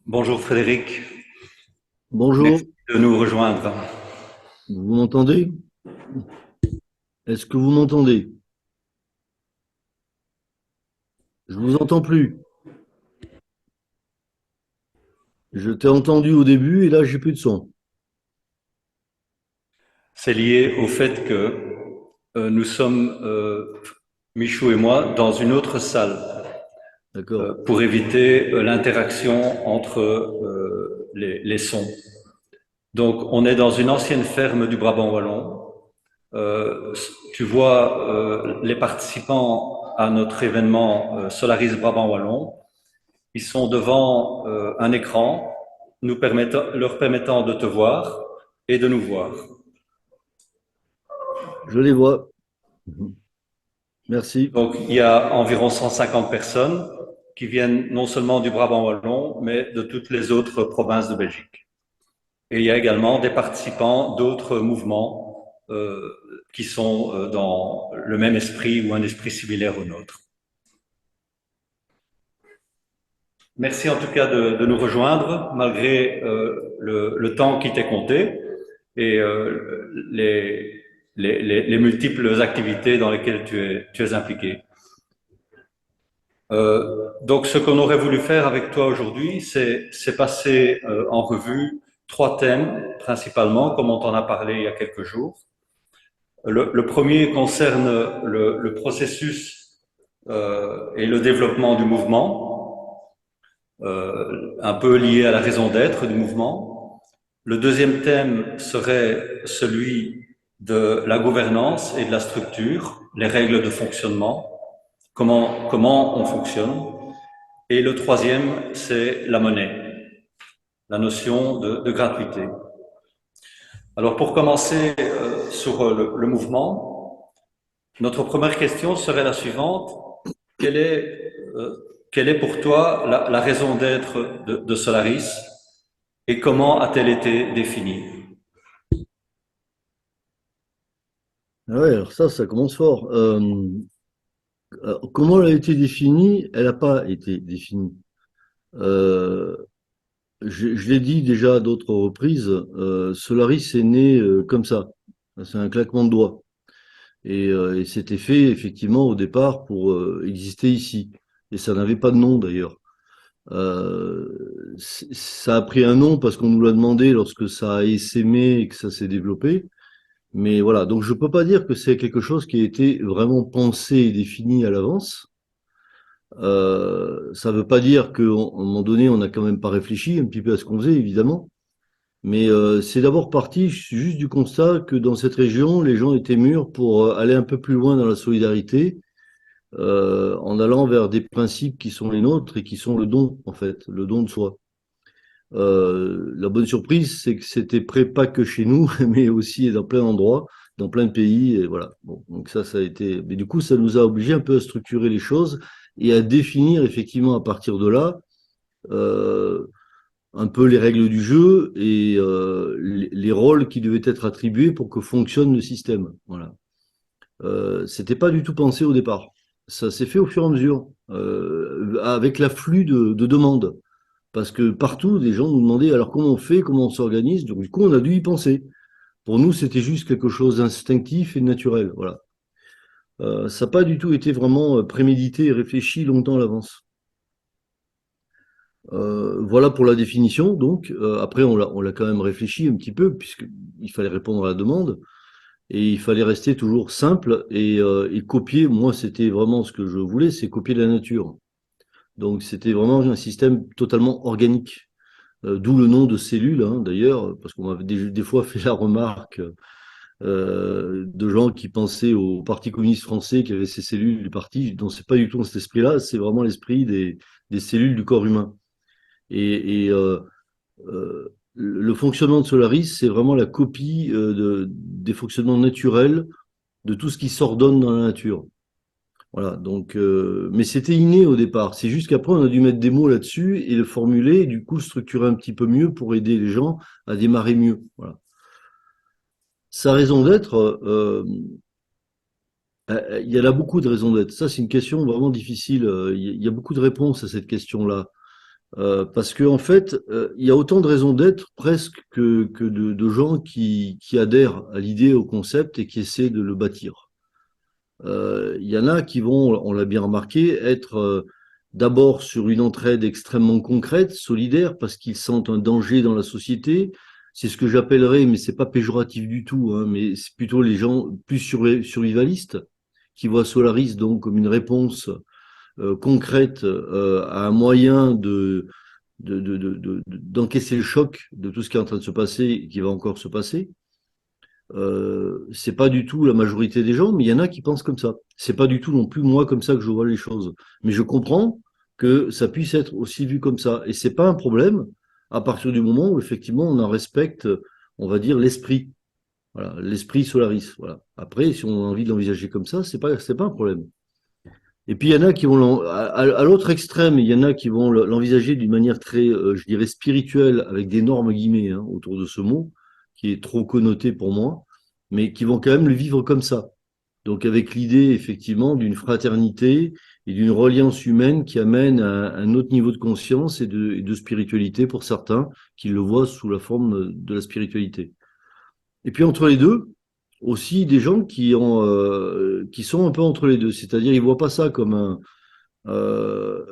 Bonjour Frédéric, Bonjour, merci de nous rejoindre. vous m'entendez? Est-ce que vous m'entendez? Je vous entends plus. Je t'ai entendu au début et là j'ai plus de son. C'est lié au fait que nous sommes, Michou et moi, dans une autre salle D'accord. pour éviter l'interaction entre les sons. Donc on est dans une ancienne ferme du Brabant wallon. Euh, Tu vois les participants à notre événement Solaris Brabant wallon. Ils sont devant un écran leur permettant de te voir et de nous voir. Je les vois. Merci. Donc, il y a environ 150 personnes qui viennent non seulement du Brabant wallon, mais de toutes les autres provinces de Belgique. Et il y a également des participants d'autres mouvements qui sont dans le même esprit ou un esprit similaire au nôtre. Merci en tout cas de nous rejoindre malgré le temps qui t'est compté et les multiples activités dans lesquelles tu es impliqué. Donc, ce qu'on aurait voulu faire avec toi aujourd'hui, c'est passer en revue trois thèmes principalement, comme on t'en a parlé il y a quelques jours. Le premier concerne le processus et le développement du mouvement, un peu lié à la raison d'être du mouvement. Le deuxième thème serait celui de la gouvernance et de la structure, les règles de fonctionnement, comment on fonctionne. Et le troisième, c'est la monnaie, la notion de gratuité. Alors pour commencer sur le mouvement, notre première question serait la suivante. Quelle est, quelle est pour toi la raison d'être de Solaris et comment a-t-elle été définie? Ah ouais, alors ça commence fort. Comment elle a été définie? Elle n'a pas été définie. Euh, je l'ai dit déjà à d'autres reprises, Solaris est né comme ça. C'est un claquement de doigts. Et c'était fait effectivement au départ pour exister ici. Et ça n'avait pas de nom d'ailleurs. Ça a pris un nom parce qu'on nous l'a demandé lorsque ça a essaimé et que ça s'est développé. Mais voilà, donc je peux pas dire que c'est quelque chose qui a été vraiment pensé et défini à l'avance. Ça veut pas dire qu'à un moment donné, on n'a quand même pas réfléchi un petit peu à ce qu'on faisait, évidemment. Mais c'est d'abord parti juste du constat que dans cette région, les gens étaient mûrs pour aller un peu plus loin dans la solidarité, en allant vers des principes qui sont les nôtres et qui sont le don, en fait, le don de soi. La bonne surprise, c'est que c'était prêt pas que chez nous, mais aussi dans plein d'endroits, dans plein de pays, et voilà. Bon, donc ça a été. Mais du coup, ça nous a obligé un peu à structurer les choses et à définir effectivement à partir de là euh, un peu les règles du jeu et les rôles qui devaient être attribués pour que fonctionne le système. Voilà. C'était pas du tout pensé au départ. Ça s'est fait au fur et à mesure, avec l'afflux de demandes. Parce que partout, des gens nous demandaient alors comment on fait, comment on s'organise. Donc du coup, on a dû y penser. Pour nous, c'était juste quelque chose d'instinctif et de naturel. Voilà. Ça n'a pas du tout été vraiment prémédité et réfléchi longtemps à l'avance. Voilà pour la définition. Donc après, on l'a quand même réfléchi un petit peu puisqu'il fallait répondre à la demande et il fallait rester toujours simple et copier. Moi, c'était vraiment ce que je voulais, c'est copier la nature. Donc c'était vraiment un système totalement organique. D'où le nom de cellule, hein, d'ailleurs, parce qu'on m'avait des fois fait la remarque de gens qui pensaient au Parti communiste français qui avait ces cellules du parti. Donc c'est pas du tout dans cet esprit-là, c'est vraiment l'esprit des cellules du corps humain. Et le fonctionnement de Solaris, c'est vraiment la copie des fonctionnements naturels de tout ce qui s'ordonne dans la nature. Voilà, donc, mais c'était inné au départ. C'est juste qu'après, on a dû mettre des mots là-dessus et le formuler, et du coup, le structurer un petit peu mieux pour aider les gens à démarrer mieux. Voilà. Sa raison d'être, il y en a beaucoup de raisons d'être. Ça, c'est une question vraiment difficile. Il y a beaucoup de réponses à cette question-là. Parce que en fait, il y a autant de raisons d'être presque que de gens qui adhèrent à l'idée, au concept et qui essaient de le bâtir. Il y en a qui vont, on l'a bien remarqué, être d'abord sur une entraide extrêmement concrète, solidaire, parce qu'ils sentent un danger dans la société. C'est ce que j'appellerais, mais c'est pas péjoratif du tout, hein, mais c'est plutôt les gens plus survivalistes qui voient Solaris donc comme une réponse concrète à un moyen d'encaisser le choc de tout ce qui est en train de se passer et qui va encore se passer. C'est pas du tout la majorité des gens, mais il y en a qui pensent comme ça. C'est pas du tout non plus moi comme ça que je vois les choses. Mais je comprends que ça puisse être aussi vu comme ça. Et c'est pas un problème à partir du moment où effectivement on en respecte, on va dire, l'esprit. Voilà, l'esprit Solaris. Voilà. Après, si on a envie de l'envisager comme ça, c'est pas un problème. Et puis il y en a qui vont à l'autre extrême, il y en a qui vont l'envisager d'une manière très, je dirais, spirituelle, avec d'énormes guillemets hein, autour de ce mot, qui est trop connoté pour moi, mais qui vont quand même le vivre comme ça. Donc avec l'idée effectivement d'une fraternité et d'une reliance humaine qui amène à un autre niveau de conscience et de spiritualité pour certains qui le voient sous la forme de la spiritualité. Et puis entre les deux, aussi des gens qui sont un peu entre les deux, c'est-à-dire ils voient pas ça comme un euh,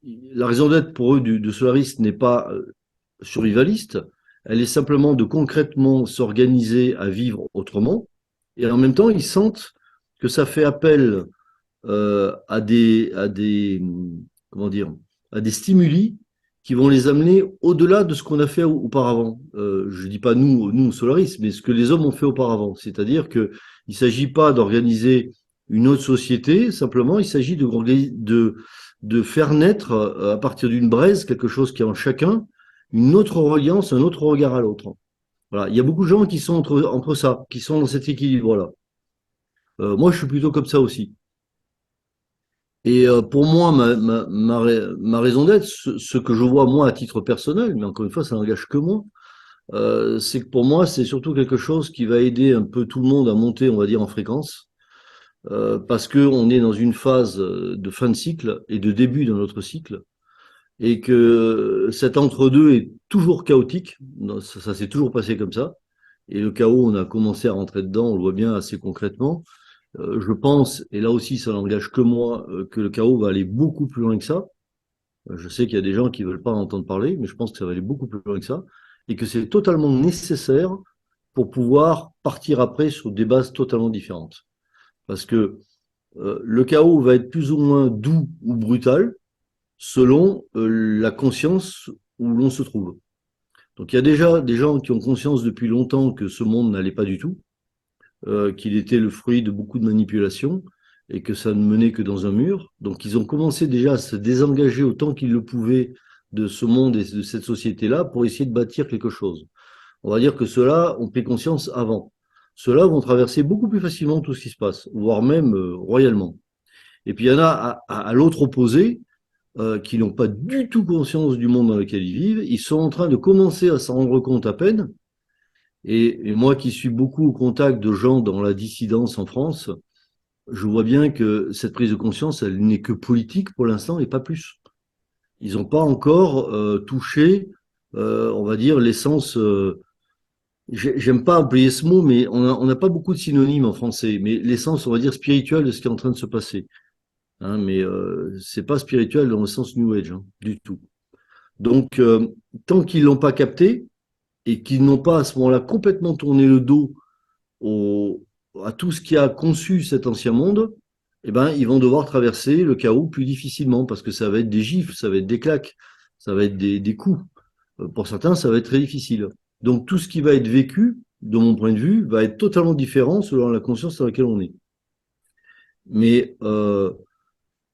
la raison d'être pour eux de Solaris n'est pas survivaliste, elle est simplement de concrètement s'organiser à vivre autrement, et en même temps ils sentent que ça fait appel à des comment dire à des stimuli qui vont les amener au-delà de ce qu'on a fait auparavant. Je dis pas nous Solaris, mais ce que les hommes ont fait auparavant. C'est-à-dire que il s'agit pas d'organiser une autre société, simplement il s'agit de faire naître à partir d'une braise quelque chose qui est en chacun une autre reliance, un autre regard à l'autre. Voilà, il y a beaucoup de gens qui sont entre ça, qui sont dans cet équilibre-là. Moi, je suis plutôt comme ça aussi. Et pour moi, ma raison d'être, ce que je vois moi à titre personnel, mais encore une fois, ça n'engage que moi, c'est que pour moi, c'est surtout quelque chose qui va aider un peu tout le monde à monter, on va dire, en fréquence, parce que on est dans une phase de fin de cycle et de début de notre cycle, et que cet entre-deux est toujours chaotique. Ça s'est toujours passé comme ça. Et le chaos, on a commencé à rentrer dedans, on le voit bien assez concrètement. Je pense, et là aussi ça n'engage que moi, que le chaos va aller beaucoup plus loin que ça. Je sais qu'il y a des gens qui veulent pas en entendre parler, mais je pense que ça va aller beaucoup plus loin que ça, et que c'est totalement nécessaire pour pouvoir partir après sur des bases totalement différentes. Parce que le chaos va être plus ou moins doux ou brutal selon la conscience où l'on se trouve. Donc il y a déjà des gens qui ont conscience depuis longtemps que ce monde n'allait pas du tout, qu'il était le fruit de beaucoup de manipulations et que ça ne menait que dans un mur. Donc ils ont commencé déjà à se désengager autant qu'ils le pouvaient de ce monde et de cette société-là pour essayer de bâtir quelque chose. On va dire que ceux-là ont pris conscience avant. Ceux-là vont traverser beaucoup plus facilement tout ce qui se passe, voire même royalement. Et puis il y en a à l'autre opposé, qui n'ont pas du tout conscience du monde dans lequel ils vivent. Ils sont en train de commencer à s'en rendre compte à peine, et moi qui suis beaucoup au contact de gens dans la dissidence en France, je vois bien que cette prise de conscience, elle n'est que politique pour l'instant et pas plus. Ils n'ont pas encore touché, on va dire, l'essence. J'aime pas employer ce mot, mais on n'a pas beaucoup de synonymes en français. Mais l'essence, on va dire, spirituelle de ce qui est en train de se passer. Hein, mais c'est pas spirituel dans le sens New Age, hein, du tout. Donc, tant qu'ils l'ont pas capté, et qu'ils n'ont pas à ce moment-là complètement tourné le dos au, à tout ce qui a conçu cet ancien monde, eh ben, ils vont devoir traverser le chaos plus difficilement parce que ça va être des gifles, ça va être des claques, ça va être des coups. Pour certains, ça va être très difficile. Donc, tout ce qui va être vécu, de mon point de vue, va être totalement différent selon la conscience dans laquelle on est. Mais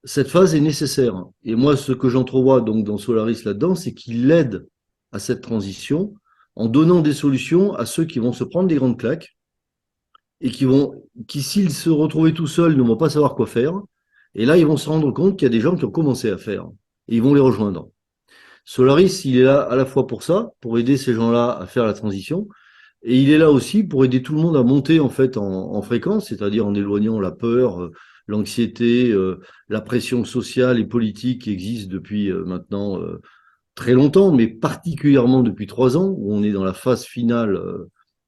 cette phase est nécessaire. Et moi, ce que j'entrevois donc dans Solaris là-dedans, c'est qu'il aide à cette transition en donnant des solutions à ceux qui vont se prendre des grandes claques et qui s'ils se retrouvaient tout seuls, ne vont pas savoir quoi faire. Et là, ils vont se rendre compte qu'il y a des gens qui ont commencé à faire et ils vont les rejoindre. Solaris, il est là à la fois pour ça, pour aider ces gens-là à faire la transition, et il est là aussi pour aider tout le monde à monter en fait en fréquence, c'est-à-dire en éloignant la peur, l'anxiété, la pression sociale et politique qui existe depuis maintenant très longtemps, mais particulièrement depuis 3 ans, où on est dans la phase finale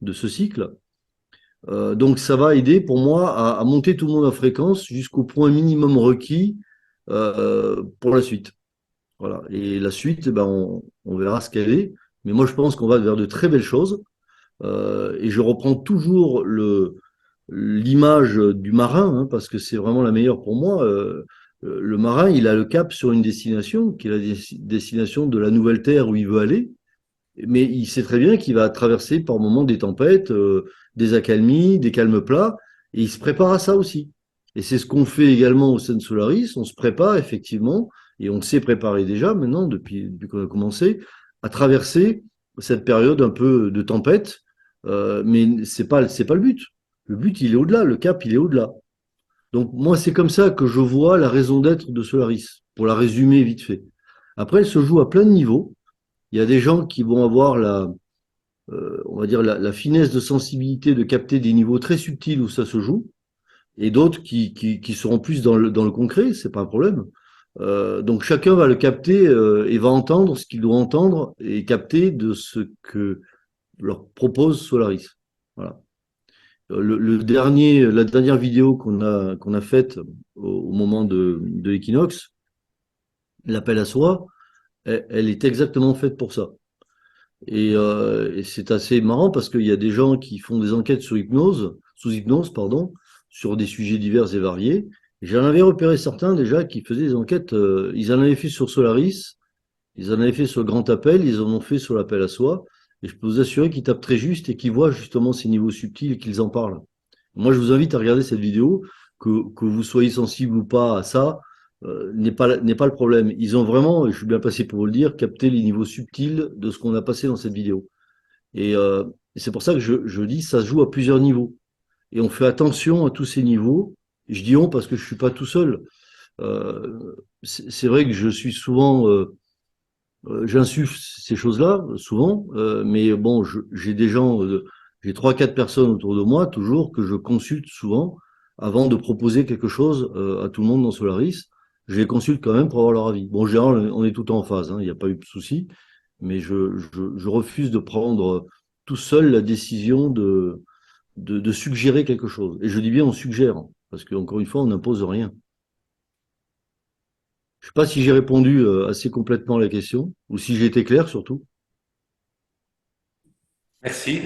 de ce cycle. Donc ça va aider pour moi à monter tout le monde en fréquence jusqu'au point minimum requis pour la suite. Voilà. Et la suite, eh ben, on verra ce qu'elle est. Mais moi, je pense qu'on va vers de très belles choses. Et je reprends toujours l'image du marin, hein, parce que c'est vraiment la meilleure pour moi. Le marin, il a le cap sur une destination, qui est la destination de la nouvelle terre où il veut aller. Mais il sait très bien qu'il va traverser par moments des tempêtes, des accalmies, des calmes plats, et il se prépare à ça aussi. Et c'est ce qu'on fait également au sein de Solaris. On se prépare effectivement, et on s'est préparé déjà maintenant depuis qu'on a commencé à traverser cette période un peu de tempête. Mais c'est pas le but. Le but, il est au-delà. Le cap, il est au-delà. Donc moi, c'est comme ça que je vois la raison d'être de Solaris, pour la résumer vite fait. Après, elle se joue à plein de niveaux. Il y a des gens qui vont avoir on va dire la finesse de sensibilité de capter des niveaux très subtils où ça se joue, et d'autres qui seront plus dans le concret, c'est pas un problème. Donc chacun va le capter et va entendre ce qu'il doit entendre et capter de ce que leur propose Solaris. Voilà. La dernière vidéo qu'on a faite au moment de l'équinoxe, l'appel à soi, elle est exactement faite pour ça. Et c'est assez marrant parce qu'il y a des gens qui font des enquêtes sous hypnose, pardon, sur des sujets divers et variés. J'en avais repéré certains déjà qui faisaient des enquêtes, ils en avaient fait sur Solaris, ils en avaient fait sur le grand appel, ils en ont fait sur l'appel à soi. Et je peux vous assurer qu'ils tapent très juste et qu'ils voient justement ces niveaux subtils et qu'ils en parlent. Moi, je vous invite à regarder cette vidéo, que vous soyez sensible ou pas à ça, n'est pas le problème. Ils ont vraiment, et je suis bien passé pour vous le dire, capté les niveaux subtils de ce qu'on a passé dans cette vidéo. Et c'est pour ça que je dis, ça se joue à plusieurs niveaux. Et on fait attention à tous ces niveaux. Je dis on parce que je suis pas tout seul. C'est vrai que je suis souvent, j'insuffle ces choses-là, souvent, mais bon, j'ai des gens, j'ai 3, 4 personnes autour de moi, toujours, que je consulte souvent, avant de proposer quelque chose à tout le monde dans Solaris. Je les consulte quand même pour avoir leur avis. Bon, en général, on est tout le temps en phase, hein, il n'y a pas eu de souci, mais je refuse de prendre tout seul la décision de suggérer quelque chose. Et je dis bien on suggère, parce qu'encore une fois, on n'impose rien. Je sais pas si j'ai répondu assez complètement à la question, ou si j'ai été clair surtout. Merci.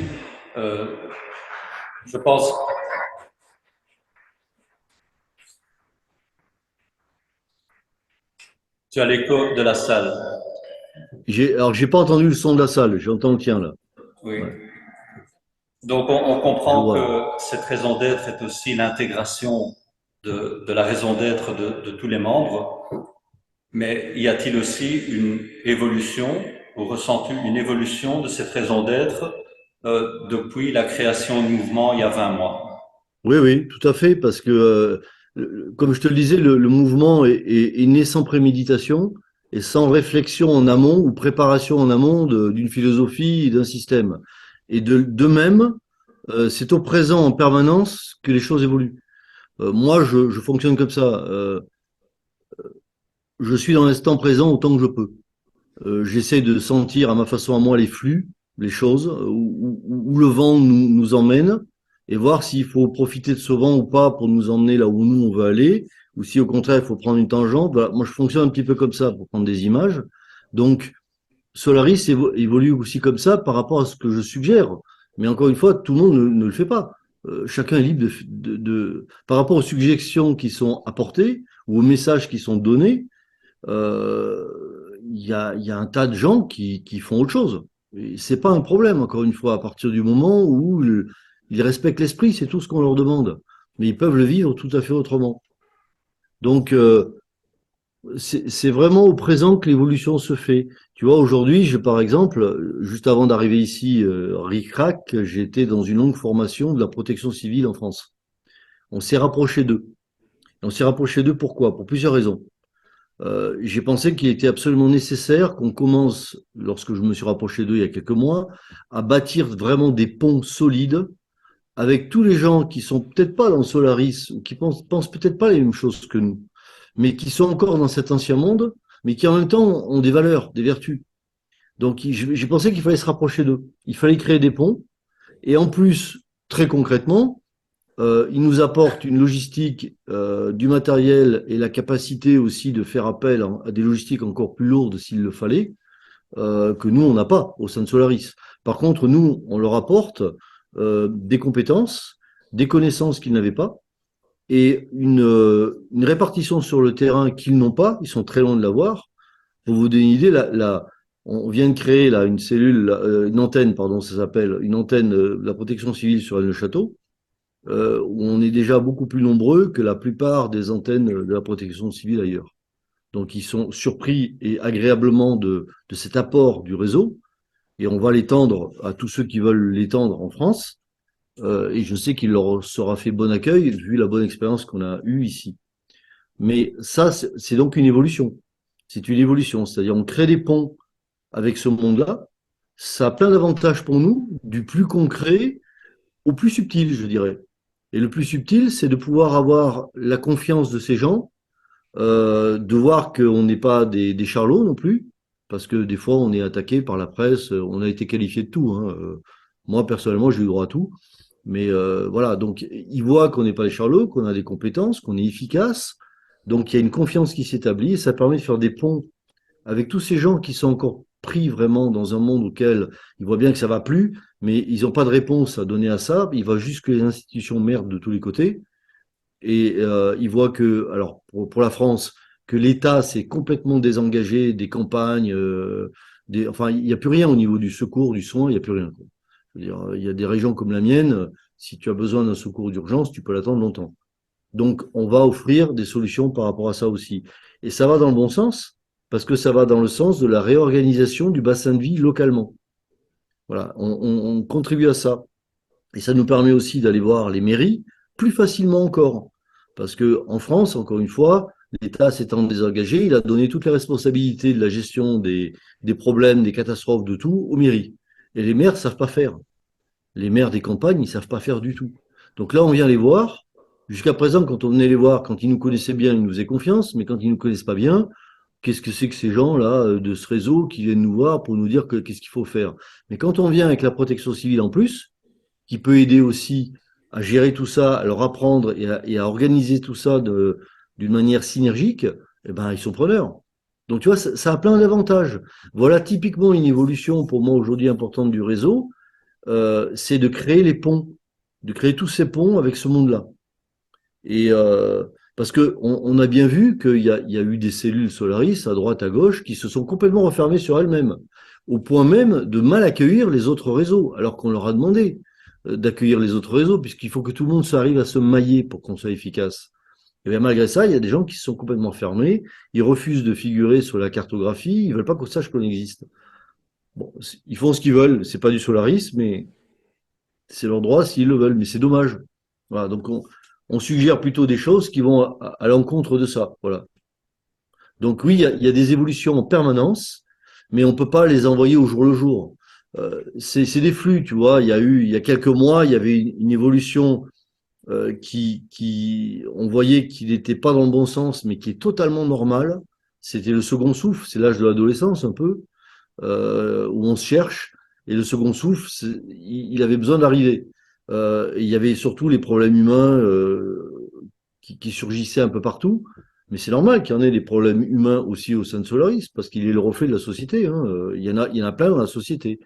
Euh, je pense, tu as l'écho de la salle. Alors, j'ai pas entendu le son de la salle, j'entends le tien là. Oui. Ouais, Donc, on je comprend vois. que cette raison d'être est aussi l'intégration de la raison d'être de tous les membres. Mais y a-t-il aussi une évolution, ou ressens-tu une évolution de cette raison d'être depuis la création du mouvement il y a 20 mois? Oui, oui, tout à fait, parce que, comme je te le disais, le mouvement est né sans préméditation et sans réflexion en amont ou préparation en amont d'une philosophie et d'un système. Et de même, c'est au présent en permanence que les choses évoluent. Moi, je fonctionne comme ça. Je suis dans l'instant présent autant que je peux. J'essaie de sentir à ma façon à moi les flux, les choses, où le vent nous emmène, et voir s'il faut profiter de ce vent ou pas pour nous emmener là où nous on veut aller, ou si au contraire il faut prendre une tangente. Voilà. Moi je fonctionne un petit peu comme ça pour prendre des images. Donc Solaris évolue aussi comme ça par rapport à ce que je suggère. Mais encore une fois, tout le monde ne le fait pas. Chacun est libre par rapport aux suggestions qui sont apportées ou aux messages qui sont donnés. Il y a un tas de gens qui font autre chose. Et c'est pas un problème, encore une fois, à partir du moment où ils respectent l'esprit, c'est tout ce qu'on leur demande. Mais ils peuvent le vivre tout à fait autrement. Donc, c'est vraiment au présent que l'évolution se fait. Tu vois, aujourd'hui, par exemple, juste avant d'arriver ici, ric-rac, j'étais dans une longue formation de la protection civile en France. On s'est rapproché d'eux. On s'est rapproché d'eux pourquoi? Pour plusieurs raisons. J'ai pensé qu'il était absolument nécessaire qu'on commence, lorsque je me suis rapproché d'eux il y a quelques mois, à bâtir vraiment des ponts solides avec tous les gens qui sont peut-être pas dans Solaris ou qui pensent peut-être pas les mêmes choses que nous, mais qui sont encore dans cet ancien monde, mais qui en même temps ont des valeurs, des vertus. Donc, j'ai pensé qu'il fallait se rapprocher d'eux. Il fallait créer des ponts. Et en plus, très concrètement, ils nous apportent une logistique, du matériel et la capacité aussi de faire appel à des logistiques encore plus lourdes s'il le fallait, que nous, on n'a pas au sein de Solaris. Par contre, nous, on leur apporte des compétences, des connaissances qu'ils n'avaient pas et une répartition sur le terrain qu'ils n'ont pas. Ils sont très loin de l'avoir. Pour vous donner une idée, on vient de créer là une cellule, une antenne, pardon, ça s'appelle une antenne de la protection civile sur le château, où on est déjà beaucoup plus nombreux que la plupart des antennes de la protection civile ailleurs. Donc ils sont surpris et agréablement de cet apport du réseau, et on va l'étendre à tous ceux qui veulent l'étendre en France. Et je sais qu'il leur sera fait bon accueil vu la bonne expérience qu'on a eue ici. Mais ça, c'est donc une évolution. C'est une évolution, c'est-à-dire on crée des ponts avec ce monde-là. Ça a plein d'avantages pour nous, du plus concret au plus subtil, je dirais. Et le plus subtil, c'est de pouvoir avoir la confiance de ces gens, de voir qu'on n'est pas des charlots non plus, parce que des fois on est attaqué par la presse, on a été qualifié de tout, hein. Moi personnellement j'ai eu droit à tout, mais voilà, donc ils voient qu'on n'est pas des charlots, qu'on a des compétences, qu'on est efficace, donc il y a une confiance qui s'établit et ça permet de faire des ponts avec tous ces gens qui sont encore pris vraiment dans un monde auquel ils voient bien que ça va plus, mais ils n'ont pas de réponse à donner à ça. Il va juste que les institutions merdent de tous les côtés. Et ils voient que, alors pour la France, que l'État s'est complètement désengagé des campagnes, enfin il n'y a plus rien au niveau du secours, du soin, il n'y a plus rien. Quoi. Je veux dire, il y a des régions comme la mienne, si tu as besoin d'un secours d'urgence, tu peux l'attendre longtemps. Donc, on va offrir des solutions par rapport à ça aussi. Et ça va dans le bon sens, parce que ça va dans le sens de la réorganisation du bassin de vie localement. Voilà, on contribue à ça. Et ça nous permet aussi d'aller voir les mairies plus facilement encore. Parce que en France, encore une fois, l'État s'étant désengagé, il a donné toutes les responsabilités de la gestion des problèmes, des catastrophes, de tout aux mairies. Et les maires ne savent pas faire. Les maires des campagnes, ils savent pas faire du tout. Donc là, on vient les voir. Jusqu'à présent, quand on venait les voir, quand ils nous connaissaient bien, ils nous faisaient confiance, mais quand ils nous connaissent pas bien, qu'est-ce que c'est que ces gens-là de ce réseau qui viennent nous voir pour nous dire qu'est-ce qu'il faut faire? Mais quand on vient avec la protection civile en plus, qui peut aider aussi à gérer tout ça, à leur apprendre et à organiser tout ça d'une manière synergique, eh ben, ils sont preneurs. Donc, tu vois, ça a plein d'avantages. Voilà typiquement une évolution pour moi aujourd'hui importante du réseau, c'est de créer les ponts, de créer tous ces ponts avec ce monde-là. Et parce que on a bien vu qu'il y a eu des cellules Solaris à droite, à gauche, qui se sont complètement refermées sur elles-mêmes, au point même de mal accueillir les autres réseaux, alors qu'on leur a demandé d'accueillir les autres réseaux, puisqu'il faut que tout le monde arrive à se mailler pour qu'on soit efficace. Et bien malgré ça, il y a des gens qui se sont complètement fermés, ils refusent de figurer sur la cartographie, ils veulent pas qu'on sache qu'on existe. Bon, ils font ce qu'ils veulent, c'est pas du Solaris, mais c'est leur droit s'ils le veulent, mais c'est dommage. Voilà, donc on suggère plutôt des choses qui vont à l'encontre de ça. Voilà. Donc oui, il y a des évolutions en permanence, mais on peut pas les envoyer au jour le jour. C'est des flux, tu vois. Il y a quelques mois, il y avait une évolution on voyait qu'il n'était pas dans le bon sens, mais qui est totalement normal. C'était le second souffle, c'est l'âge de l'adolescence un peu, où on se cherche. Et le second souffle, il avait besoin d'arriver. Il y avait surtout les problèmes humains qui surgissaient un peu partout. Mais c'est normal qu'il y en ait des problèmes humains aussi au sein de Solaris, parce qu'il est le reflet de la société. Hein. Il y en a plein dans la société.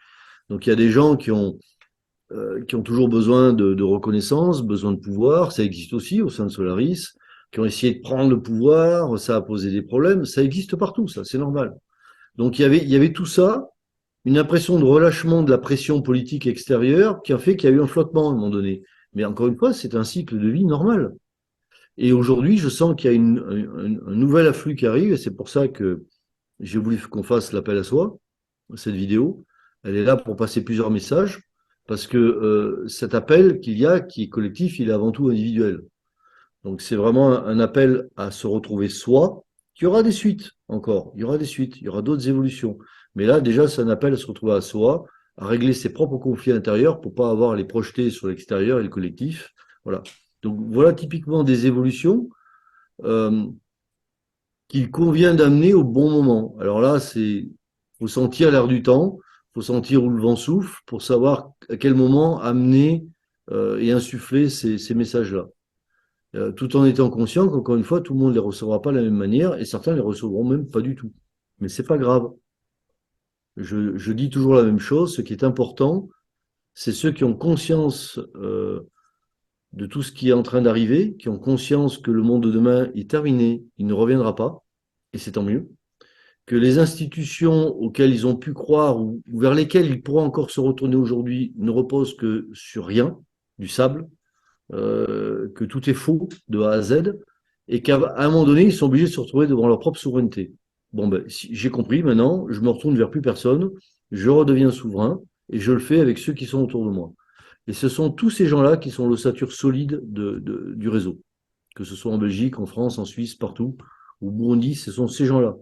Donc il y a des gens qui ont toujours besoin de reconnaissance, besoin de pouvoir. Ça existe aussi au sein de Solaris, qui ont essayé de prendre le pouvoir. Ça a posé des problèmes. Ça existe partout, ça, c'est normal. Donc il y avait tout ça, une impression de relâchement de la pression politique extérieure qui a fait qu'il y a eu un flottement à un moment donné. Mais encore une fois, c'est un cycle de vie normal. Et aujourd'hui, je sens qu'il y a un nouvel afflux qui arrive, et c'est pour ça que j'ai voulu qu'on fasse l'appel à soi, cette vidéo. Elle est là pour passer plusieurs messages, parce que cet appel qu'il y a, qui est collectif, il est avant tout individuel. Donc c'est vraiment un appel à se retrouver soi. Il y aura des suites encore, il y aura des suites, il y aura d'autres évolutions. Mais là, déjà, c'est un appel à se retrouver à soi, à régler ses propres conflits intérieurs pour pas avoir à les projeter sur l'extérieur et le collectif. Voilà. Donc voilà typiquement des évolutions euh, qu'il convient d'amener au bon moment. Alors là, faut sentir l'air du temps, faut sentir où le vent souffle pour savoir à quel moment amener et insuffler ces messages-là. Tout en étant conscient qu'encore une fois, tout le monde ne les recevra pas de la même manière et certains les recevront même pas du tout. Mais c'est pas grave. Je dis toujours la même chose. Ce qui est important, c'est ceux qui ont conscience de tout ce qui est en train d'arriver, qui ont conscience que le monde de demain est terminé, il ne reviendra pas, et c'est tant mieux, que les institutions auxquelles ils ont pu croire ou vers lesquelles ils pourront encore se retourner aujourd'hui ne reposent que sur rien, du sable, que tout est faux de A à Z, et qu'à un moment donné, ils sont obligés de se retrouver devant leur propre souveraineté. Bon, ben, si, j'ai compris, maintenant, je me retourne vers plus personne, je redeviens souverain, et je le fais avec ceux qui sont autour de moi. Et ce sont tous ces gens-là qui sont l'ossature solide du réseau, que ce soit en Belgique, en France, en Suisse, partout, au Burundi, ce sont ces gens-là.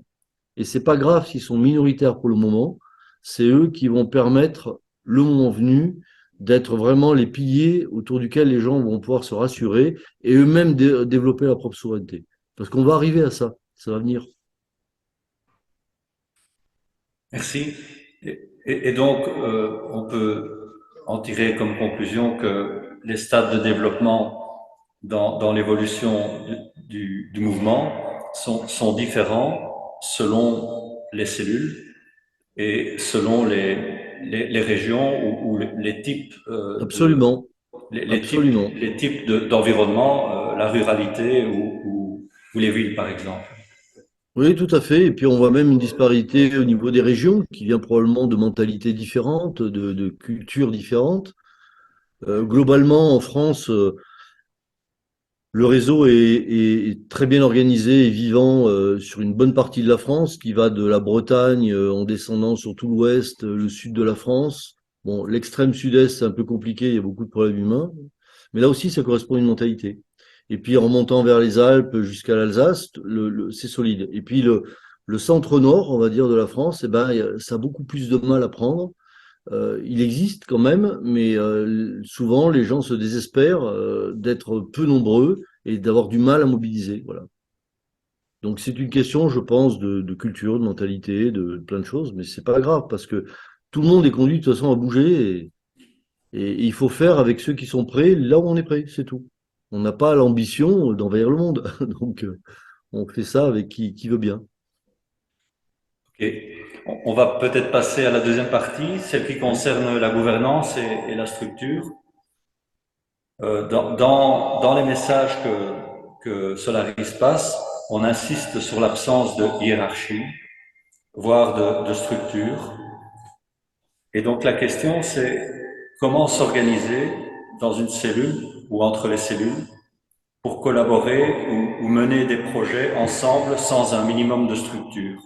Et c'est pas grave s'ils sont minoritaires pour le moment, c'est eux qui vont permettre, le moment venu, d'être vraiment les piliers autour duquel les gens vont pouvoir se rassurer et eux-mêmes développer leur propre souveraineté. Parce qu'on va arriver à ça va venir. Merci. Et donc, on peut en tirer comme conclusion que les stades de développement dans l'évolution du mouvement sont différents selon les cellules et selon les régions ou les types Absolument, absolument. les types d'environnement, la ruralité ou les villes par exemple. Oui, tout à fait. Et puis on voit même une disparité au niveau des régions qui vient probablement de mentalités différentes, de cultures différentes. Globalement, en France, le réseau est très bien organisé et vivant sur une bonne partie de la France, qui va de la Bretagne en descendant sur tout l'ouest, le sud de la France. Bon, l'extrême sud-est, c'est un peu compliqué, il y a beaucoup de problèmes humains, mais là aussi, ça correspond à une mentalité. Et puis en remontant vers les Alpes jusqu'à l'Alsace, c'est solide. Et puis le centre-nord, on va dire, de la France, eh ben, ça a beaucoup plus de mal à prendre. Il existe quand même, mais souvent les gens se désespèrent d'être peu nombreux et d'avoir du mal à mobiliser. Voilà. Donc c'est une question, je pense, de culture, de mentalité, de plein de choses, mais c'est pas grave parce que tout le monde est conduit de toute façon à bouger et il faut faire avec ceux qui sont prêts là où on est prêt, c'est tout. On n'a pas l'ambition d'envahir le monde, donc on fait ça avec qui veut bien. Ok. On va peut-être passer à la deuxième partie, celle qui Oui. concerne la gouvernance et la structure. Dans les messages que Solaris passe, on insiste sur l'absence de hiérarchie, voire de structure. Et donc la question, c'est comment s'organiser dans une cellule ou entre les cellules pour collaborer ou mener des projets ensemble sans un minimum de structure.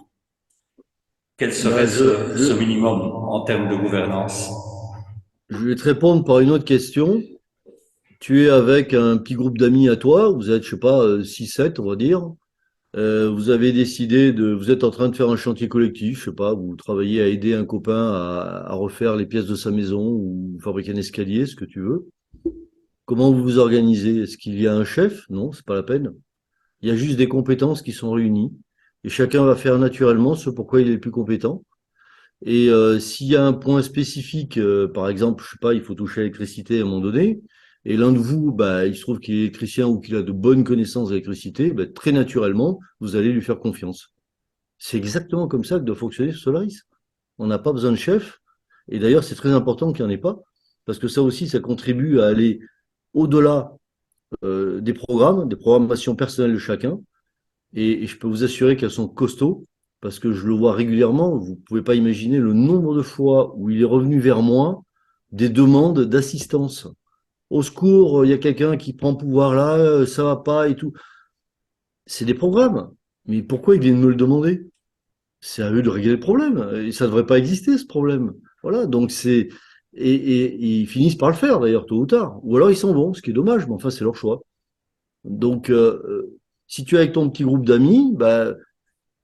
Quel serait Ben, ce minimum en termes de gouvernance? je vais te répondre par une autre question. Tu es avec un petit groupe d'amis à toi, vous êtes, je sais pas, 6-7, on va dire. Vous avez décidé vous êtes en train de faire un chantier collectif, je sais pas, vous travaillez à aider un copain à refaire les pièces de sa maison ou fabriquer un escalier, ce que tu veux. Comment vous vous organisez? Est-ce qu'il y a un chef? Non, c'est pas la peine. Il y a juste des compétences qui sont réunies et chacun va faire naturellement ce pourquoi il est le plus compétent. Et s'il y a un point spécifique, par exemple, je sais pas, il faut toucher à l'électricité à un moment donné, et l'un de vous, bah, il se trouve qu'il est électricien ou qu'il a de bonnes connaissances d'électricité, bah, très naturellement, vous allez lui faire confiance. C'est exactement comme ça que doit fonctionner Solaris. On n'a pas besoin de chef, et d'ailleurs, c'est très important qu'il n'y en ait pas, parce que ça aussi, ça contribue à aller au-delà des programmes, des programmations personnelles de chacun, et je peux vous assurer qu'elles sont costauds, parce que je le vois régulièrement. Vous ne pouvez pas imaginer le nombre de fois où il est revenu vers moi des demandes d'assistance. Au secours, il y a quelqu'un qui prend pouvoir là, ça va pas et tout. C'est des programmes. Mais pourquoi ils viennent me le demander? C'est à eux de régler le problème. Et ça ne devrait pas exister, ce problème. Voilà, donc c'est. Et ils finissent par le faire, d'ailleurs, tôt ou tard. Ou alors ils s'en vont, ce qui est dommage, mais enfin, c'est leur choix. Donc, si tu es avec ton petit groupe d'amis, bah,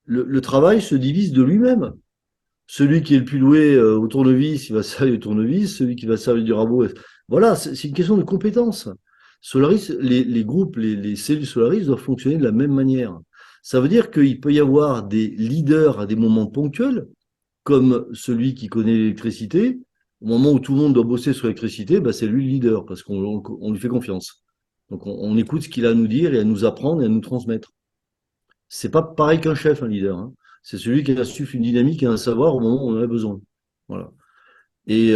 le travail se divise de lui-même. Celui qui est le plus doué au tournevis, il va servir au tournevis. Celui qui va servir du rabot, voilà, c'est une question de compétence. Solaris, les groupes, les cellules Solaris doivent fonctionner de la même manière. Ça veut dire qu'il peut y avoir des leaders à des moments ponctuels, comme celui qui connaît l'électricité. Au moment où tout le monde doit bosser sur l'électricité, bah, c'est lui le leader parce qu'on lui fait confiance. Donc on écoute ce qu'il a à nous dire et à nous apprendre et à nous transmettre. C'est pas pareil qu'un chef, un leader, hein. C'est celui qui insuffle une dynamique et un savoir au moment où on en a besoin. Voilà. Et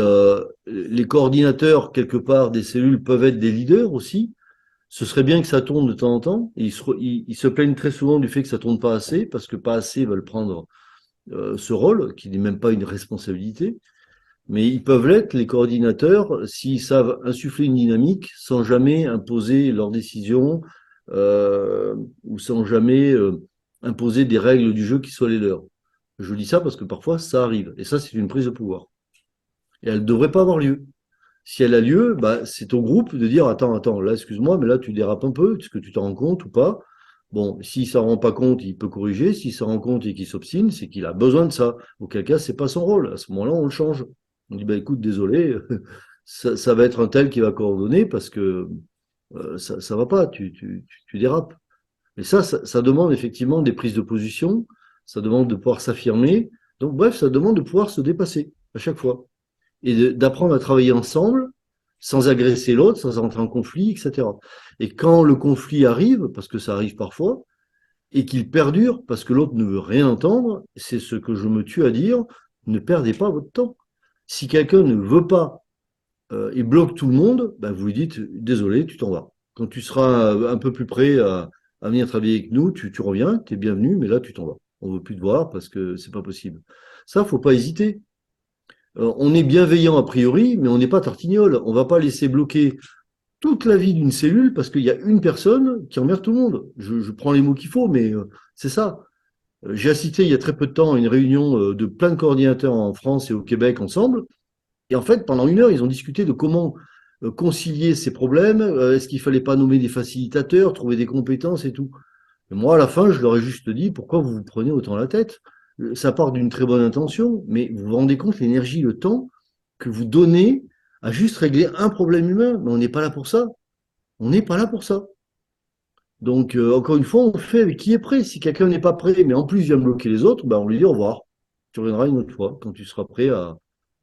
les coordinateurs, quelque part, des cellules peuvent être des leaders aussi. Ce serait bien que ça tourne de temps en temps. Et ils se plaignent très souvent du fait que ça tourne pas assez, parce que pas assez veulent prendre ce rôle, qui n'est même pas une responsabilité. Mais ils peuvent l'être, les coordinateurs, s'ils savent insuffler une dynamique sans jamais imposer leurs décisions ou sans jamais imposer des règles du jeu qui soient les leurs. Je dis ça parce que parfois ça arrive. Et ça, c'est une prise de pouvoir. Et elle ne devrait pas avoir lieu. Si elle a lieu, bah, c'est au groupe de dire attends, là, excuse-moi, mais là, tu dérapes un peu, est-ce que tu t'en rends compte ou pas? Bon, s'il s'en rend pas compte, il peut corriger. S'il s'en rend compte et qu'il s'obstine, c'est qu'il a besoin de ça. Auquel cas, c'est pas son rôle. À ce moment-là, on le change. On dit, bah, écoute, désolé, ça va être un tel qui va coordonner parce que ça va pas, tu dérapes. Et ça demande effectivement des prises de position, ça demande de pouvoir s'affirmer. Donc, bref, ça demande de pouvoir se dépasser à chaque fois et d'apprendre à travailler ensemble sans agresser l'autre, sans entrer en conflit, etc. Et quand le conflit arrive, parce que ça arrive parfois, et qu'il perdure, parce que l'autre ne veut rien entendre, c'est ce que je me tue à dire, ne perdez pas votre temps. Si quelqu'un ne veut pas et bloque tout le monde, ben vous lui dites, désolé, tu t'en vas. Quand tu seras un peu plus prêt à venir travailler avec nous, tu reviens, tu es bienvenu, mais là, tu t'en vas. On veut plus te voir parce que c'est pas possible. Ça, faut pas hésiter. On est bienveillant a priori, mais on n'est pas tartignol. On va pas laisser bloquer toute la vie d'une cellule parce qu'il y a une personne qui emmerde tout le monde. Je prends les mots qu'il faut, mais c'est ça. J'ai assisté il y a très peu de temps à une réunion de plein de coordinateurs en France et au Québec ensemble. Et en fait, pendant 1 heure, ils ont discuté de comment concilier ces problèmes. Est-ce qu'il fallait pas nommer des facilitateurs, trouver des compétences et tout. Et moi, à la fin, je leur ai juste dit, pourquoi vous vous prenez autant la tête? Ça part d'une très bonne intention, mais vous vous rendez compte l'énergie, le temps que vous donnez à juste régler un problème humain. Mais on n'est pas là pour ça. On n'est pas là pour ça. Donc, encore une fois, on fait avec qui est prêt. Si quelqu'un n'est pas prêt, mais en plus vient bloquer les autres, ben, on lui dit au revoir. Tu reviendras une autre fois quand tu seras prêt à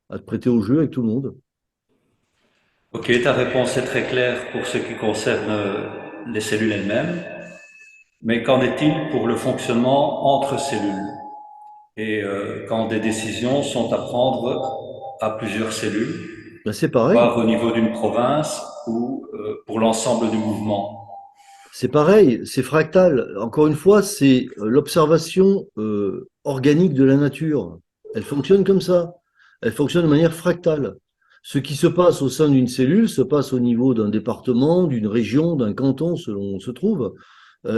te prêter au jeu avec tout le monde. Ok, ta réponse est très claire pour ce qui concerne les cellules elles-mêmes, mais qu'en est-il pour le fonctionnement entre cellules et quand des décisions sont à prendre à plusieurs cellules, Ben, c'est pareil. voire au niveau d'une province ou pour l'ensemble du mouvement? C'est pareil, c'est fractal. Encore une fois, c'est l'observation organique de la nature. Elle fonctionne comme ça. Elle fonctionne de manière fractale. Ce qui se passe au sein d'une cellule se passe au niveau d'un département, d'une région, d'un canton, selon où on se trouve,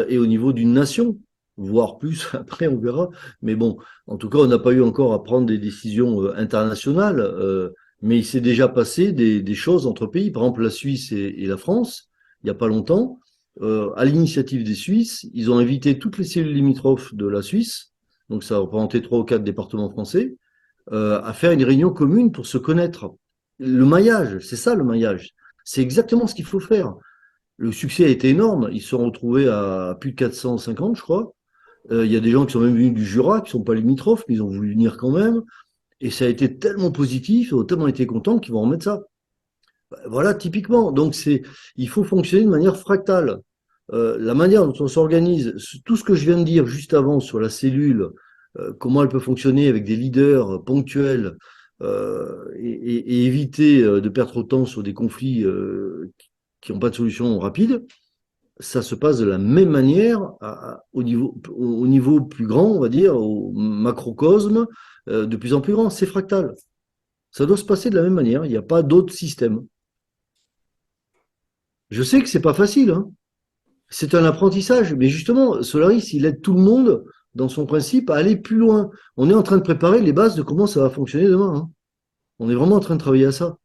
et au niveau d'une nation, voire plus, après on verra. Mais bon, en tout cas, on n'a pas eu encore à prendre des décisions internationales, mais il s'est déjà passé des choses entre pays. Par exemple, la Suisse et la France, il n'y a pas longtemps, à l'initiative des Suisses, ils ont invité toutes les cellules limitrophes de la Suisse, donc ça représentait 3 ou 4 départements français, à faire une réunion commune pour se connaître. Le maillage, c'est ça le maillage. C'est exactement ce qu'il faut faire. Le succès a été énorme. Ils se sont retrouvés à plus de 450, je crois. Il y a des gens qui sont même venus du Jura, qui sont pas limitrophes, mais ils ont voulu venir quand même. Et ça a été tellement positif, ils ont tellement été contents qu'ils vont remettre ça. Voilà, typiquement. Donc il faut fonctionner de manière fractale. La manière dont on s'organise, tout ce que je viens de dire juste avant sur la cellule, comment elle peut fonctionner avec des leaders ponctuels et éviter de perdre trop de temps sur des conflits qui n'ont pas de solution rapide, ça se passe de la même manière au niveau plus grand, on va dire, au macrocosme, de plus en plus grand. C'est fractal. Ça doit se passer de la même manière. Il n'y a pas d'autre système. Je sais que c'est pas facile, hein. C'est un apprentissage, mais justement, Solaris, il aide tout le monde dans son principe à aller plus loin. On est en train de préparer les bases de comment ça va fonctionner demain, hein. On est vraiment en train de travailler à ça.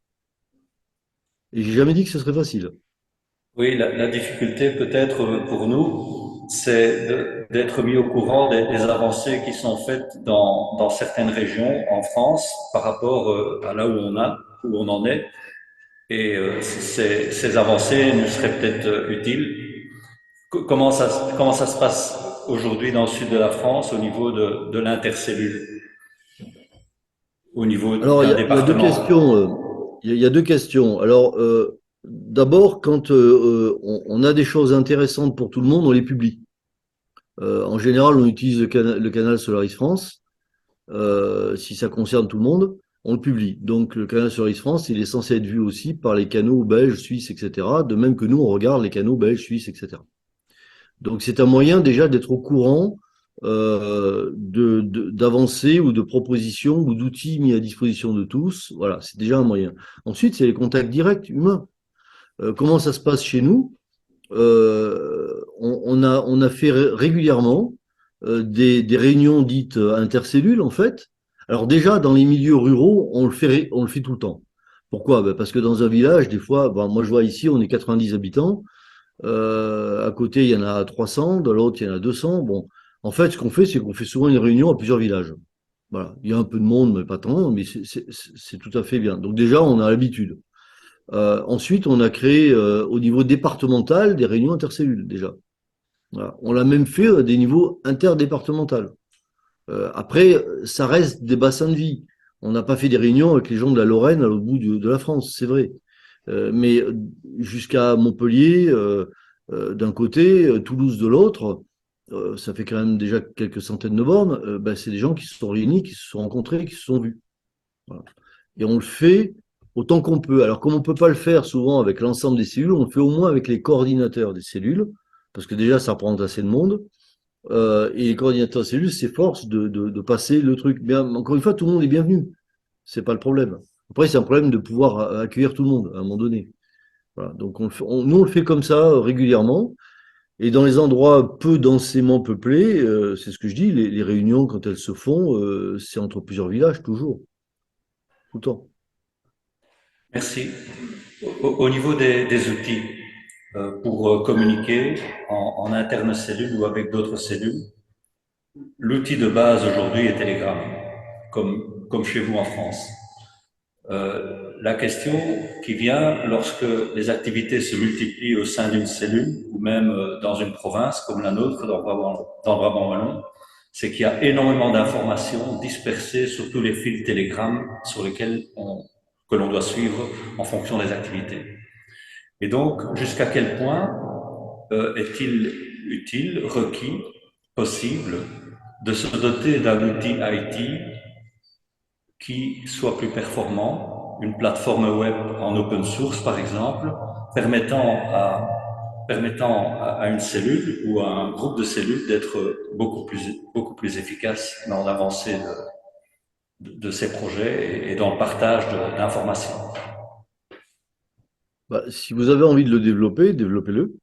Et j'ai jamais dit que ce serait facile. Oui, la difficulté peut-être pour nous, c'est d'être mis au courant des avancées qui sont faites dans certaines régions en France par rapport à là où on en est. Et ces avancées nous seraient peut-être utiles. Comment ça se passe aujourd'hui dans le sud de la France au niveau de l'intercellule? au niveau Alors, d'un il y a deux département? questions. Il y a deux questions. Alors, d'abord, quand on a des choses intéressantes pour tout le monde, on les publie. En général, on utilise le canal Solaris France. Si ça concerne tout le monde, on le publie. Donc, le canal Solaris France, il est censé être vu aussi par les canaux belges, suisses, etc. De même que nous, on regarde les canaux belges, suisses, etc. Donc c'est un moyen déjà d'être au courant d'avancées ou de propositions ou d'outils mis à disposition de tous. Voilà, c'est déjà un moyen. Ensuite, c'est les contacts directs humains. Comment ça se passe chez nous? On a fait régulièrement des réunions dites intercellules, en fait. Alors déjà, dans les milieux ruraux, on le fait tout le temps. Pourquoi? Ben parce que dans un village, des fois, ben moi je vois ici, on est 90 habitants. À côté, il y en a 300, de l'autre, il y en a 200. Bon, en fait, ce qu'on fait, c'est qu'on fait souvent une réunion à plusieurs villages. Voilà, il y a un peu de monde, mais pas tant, mais c'est tout à fait bien. Donc déjà, on a l'habitude. Ensuite, on a créé au niveau départemental des réunions intercellules déjà. Voilà. On l'a même fait à des niveaux interdépartementaux. Après, ça reste des bassins de vie. On n'a pas fait des réunions avec les gens de la Lorraine à l'autre bout de la France, c'est vrai. Mais jusqu'à Montpellier d'un côté, Toulouse de l'autre, ça fait quand même déjà quelques centaines de bornes. Ben, c'est des gens qui se sont réunis, qui se sont rencontrés, qui se sont vus. Voilà. Et on le fait autant qu'on peut. Alors, comme on ne peut pas le faire souvent avec l'ensemble des cellules, on le fait au moins avec les coordinateurs des cellules, parce que déjà, ça représente assez de monde. Et les coordinateurs de cellules s'efforcent de passer le truc. Mais encore une fois, tout le monde est bienvenu. C'est pas le problème. Après, c'est un problème de pouvoir accueillir tout le monde à un moment donné. Voilà. Donc, nous, on le fait comme ça régulièrement. Et dans les endroits peu densément peuplés, c'est ce que je dis, les réunions, quand elles se font, c'est entre plusieurs villages, toujours, tout le temps. Merci. Au niveau des outils, pour communiquer en interne cellule ou avec d'autres cellules, l'outil de base aujourd'hui est Telegram, comme chez vous en France. La question qui vient lorsque les activités se multiplient au sein d'une cellule ou même dans une province comme la nôtre, dans le Brabant wallon, c'est qu'il y a énormément d'informations dispersées sur tous les fils Telegram que l'on doit suivre en fonction des activités. Et donc, jusqu'à quel point est-il utile, requis, possible de se doter d'un outil IT qui soit plus performant, une plateforme web en open source par exemple, permettant à une cellule ou à un groupe de cellules d'être beaucoup plus efficace dans l'avancée de ces projets et dans le partage d'informations. Bah, si vous avez envie de le développer, développez-le.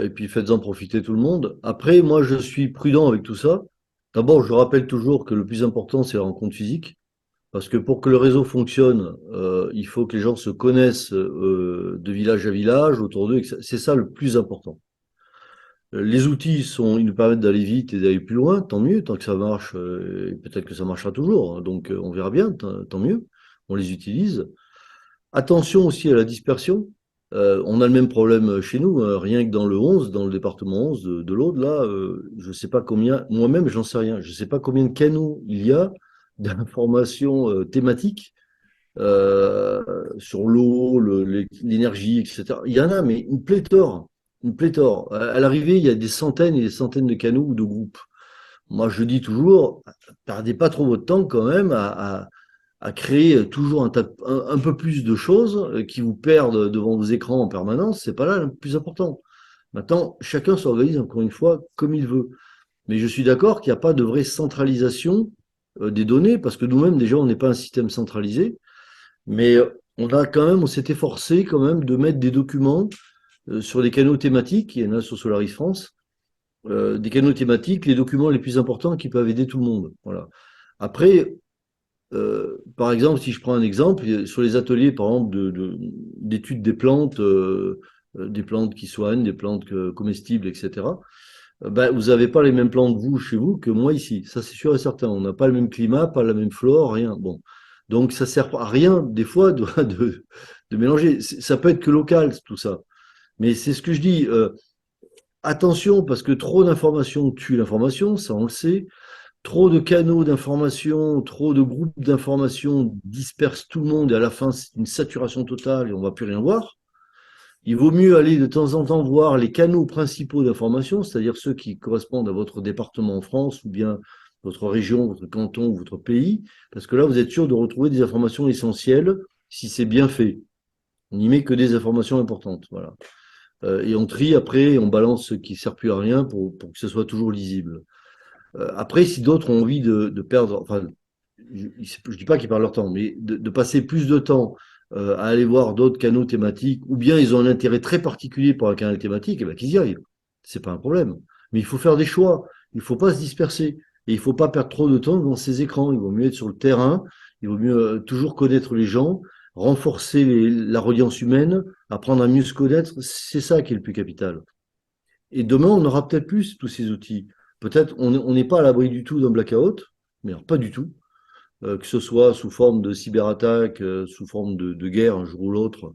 Et puis faites-en profiter tout le monde. Après, moi, je suis prudent avec tout ça. D'abord, je rappelle toujours que le plus important, c'est la rencontre physique. Parce que pour que le réseau fonctionne, il faut que les gens se connaissent de village à village, autour d'eux. C'est ça le plus important. Les outils ils nous permettent d'aller vite et d'aller plus loin, tant mieux, tant que ça marche, et peut-être que ça marchera toujours, hein. Donc on verra bien, tant mieux, on les utilise. Attention aussi à la dispersion. On a le même problème chez nous, hein, rien que dans le 11, dans le département 11 de l'Aude, là, je ne sais pas combien, moi-même j'en sais rien, je ne sais pas combien de canaux il y a d'informations thématiques euh, sur l'eau, l'énergie, etc. Il y en a, mais une pléthore, une pléthore. À l'arrivée, il y a des centaines et des centaines de canaux ou de groupes. Moi, je dis toujours, perdez pas trop votre temps quand même à créer toujours un peu plus de choses qui vous perdent devant vos écrans en permanence. C'est pas là le plus important. Maintenant, chacun s'organise encore une fois comme il veut. Mais je suis d'accord qu'il n'y a pas de vraie centralisation des données parce que nous-mêmes, déjà, on n'est pas un système centralisé. Mais on s'est efforcé quand même de mettre des documents sur des canaux thématiques. Il y en a sur Solaris France, des canaux thématiques, les documents les plus importants qui peuvent aider tout le monde. Voilà. Après, par exemple, si je prends un exemple, sur les ateliers, par exemple, d'études des plantes qui soignent, des plantes comestibles, etc. Ben, vous n'avez pas les mêmes plantes, vous, chez vous, que moi ici. Ça, c'est sûr et certain. On n'a pas le même climat, pas la même flore, rien. Bon. Donc, ça sert à rien, des fois, de mélanger. Ça peut être que local, tout ça. Mais c'est ce que je dis. Attention, parce que trop d'informations tue l'information, ça, on le sait. trop de canaux d'information, trop de groupes d'information dispersent tout le monde et à la fin, c'est une saturation totale et on ne va plus rien voir. Il vaut mieux aller de temps en temps voir les canaux principaux d'information, c'est-à-dire ceux qui correspondent à votre département en France ou bien votre région, votre canton ou votre pays, parce que là, vous êtes sûr de retrouver des informations essentielles si c'est bien fait. On n'y met que des informations importantes, voilà. Et on trie après, et on balance ce qui ne sert plus à rien pour que ce soit toujours lisible. Après, si d'autres ont envie de perdre, enfin, je dis pas qu'ils perdent leur temps, mais de passer plus de temps à aller voir d'autres canaux thématiques, ou bien ils ont un intérêt très particulier pour un canal thématique, et ben qu'ils y aillent. C'est pas un problème. Mais il faut faire des choix. Il faut pas se disperser. Et il faut pas perdre trop de temps devant ces écrans. Il vaut mieux être sur le terrain. Il vaut mieux toujours connaître les gens, renforcer la reliance humaine, apprendre à mieux se connaître. C'est ça qui est le plus capital. Et demain, on aura peut-être plus tous ces outils. Peut-être on n'est pas à l'abri du tout d'un blackout, mais alors pas du tout. Que ce soit sous forme de cyberattaque, sous forme de guerre un jour ou l'autre,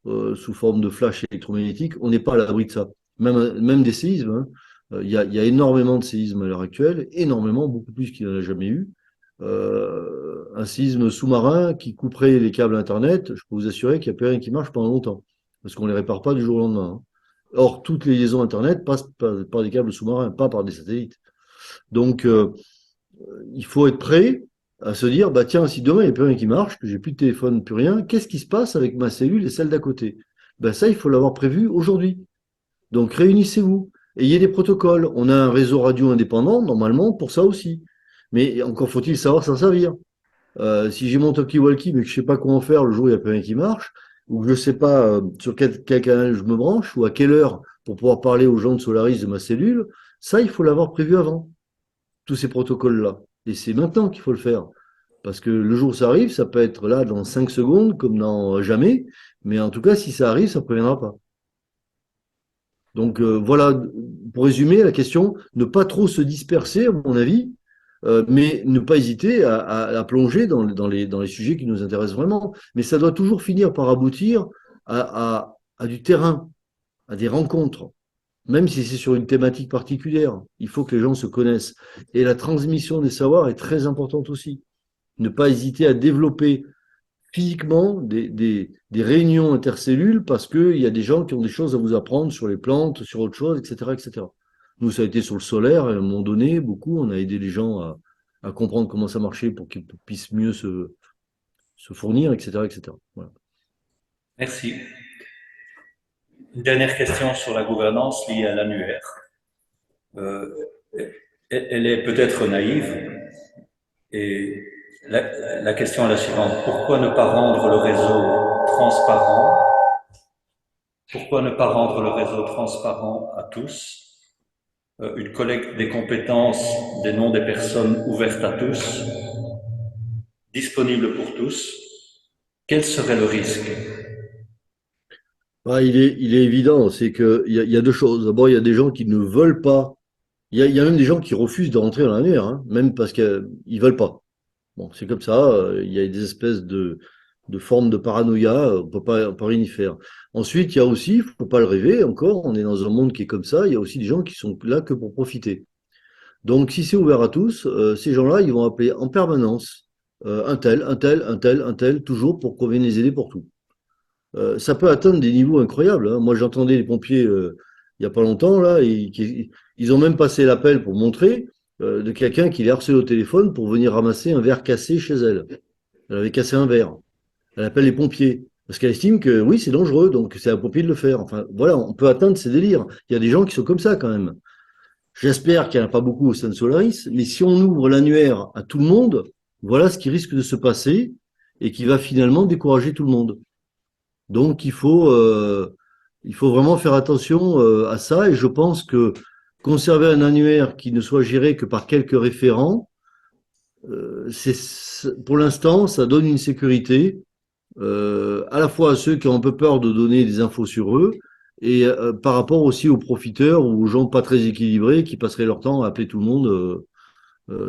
sous forme de flash électromagnétique, on n'est pas à l'abri de ça. Même des séismes. Hein. Il y a énormément de séismes à l'heure actuelle, énormément, beaucoup plus qu'il n'y en a jamais eu. Un séisme sous-marin qui couperait les câbles Internet, je peux vous assurer qu'il n'y a plus rien qui marche pendant longtemps, parce qu'on ne les répare pas du jour au lendemain. Hein. Or, toutes les liaisons Internet passent par des câbles sous-marins, pas par des satellites. Donc, il faut être prêt à se dire, bah tiens, si demain il n'y a plus rien qui marche, que j'ai plus de téléphone, plus rien, qu'est-ce qui se passe avec ma cellule et celle d'à côté? Ben ça, il faut l'avoir prévu aujourd'hui. Donc réunissez-vous, ayez des protocoles. On a un réseau radio indépendant, normalement, pour ça aussi. Mais encore faut-il savoir s'en servir. Si j'ai mon talkie-walkie, mais que je sais pas comment faire le jour où il n'y a plus rien qui marche, ou que je sais pas sur quel canal je me branche, ou à quelle heure pour pouvoir parler aux gens de Solaris de ma cellule, ça, il faut l'avoir prévu avant tous ces protocoles-là. Et c'est maintenant qu'il faut le faire. Parce que le jour où ça arrive, ça peut être là dans 5 secondes, comme dans jamais. Mais en tout cas, si ça arrive, ça ne préviendra pas. Donc voilà, pour résumer la question, ne pas trop se disperser, à mon avis, mais ne pas hésiter à plonger dans les sujets qui nous intéressent vraiment. Mais ça doit toujours finir par aboutir à du terrain, à des rencontres même si c'est sur une thématique particulière, il faut que les gens se connaissent. Et la transmission des savoirs est très importante aussi. Ne pas hésiter à développer physiquement des réunions intercellules parce qu'il y a des gens qui ont des choses à vous apprendre sur les plantes, sur autre chose, etc., etc. Nous, ça a été sur le solaire, et à un moment donné, beaucoup, on a aidé les gens à comprendre comment ça marchait pour qu'ils puissent mieux se fournir, etc., etc. Voilà. Merci. Une dernière question sur la gouvernance liée à l'annuaire. Euh, Elle est peut-être naïve et la question est la suivante. Pourquoi ne pas rendre le réseau transparent? Pourquoi ne pas rendre le réseau transparent à tous? Une collecte des compétences, des noms des personnes ouvertes à tous, disponible pour tous. Quel serait le risque? Ah, il est évident, c'est que il y a deux choses. D'abord, il y a des gens qui ne veulent pas. Il y a même des gens qui refusent de rentrer dans l'annuaire, hein, même parce qu'ils veulent pas. Bon, c'est comme ça. Il y a des espèces de formes de paranoïa. On peut rien y faire. Ensuite, il y a aussi, faut pas le rêver encore. On est dans un monde qui est comme ça. Il y a aussi des gens qui sont là que pour profiter. Donc, si c'est ouvert à tous, ces gens-là, ils vont appeler en permanence un tel, un tel, un tel, un tel, toujours pour qu'on vienne les aider pour tout. Ça peut atteindre des niveaux incroyables. Hein. Moi, j'entendais les pompiers il y a pas longtemps là, ils ont même passé l'appel pour montrer de quelqu'un qui les harcelait au téléphone pour venir ramasser un verre cassé chez elle. Elle avait cassé un verre. Elle appelle les pompiers parce qu'elle estime que oui, c'est dangereux, donc c'est à pompier de le faire. Enfin, voilà, on peut atteindre ces délires. Il y a des gens qui sont comme ça quand même. J'espère qu'il n'y en a pas beaucoup au sein de Solaris, mais si on ouvre l'annuaire à tout le monde, voilà ce qui risque de se passer et qui va finalement décourager tout le monde. Donc il faut vraiment faire attention à ça et je pense que conserver un annuaire qui ne soit géré que par quelques référents, pour l'instant ça donne une sécurité à la fois à ceux qui ont un peu peur de donner des infos sur eux et par rapport aussi aux profiteurs ou aux gens pas très équilibrés qui passeraient leur temps à appeler tout le monde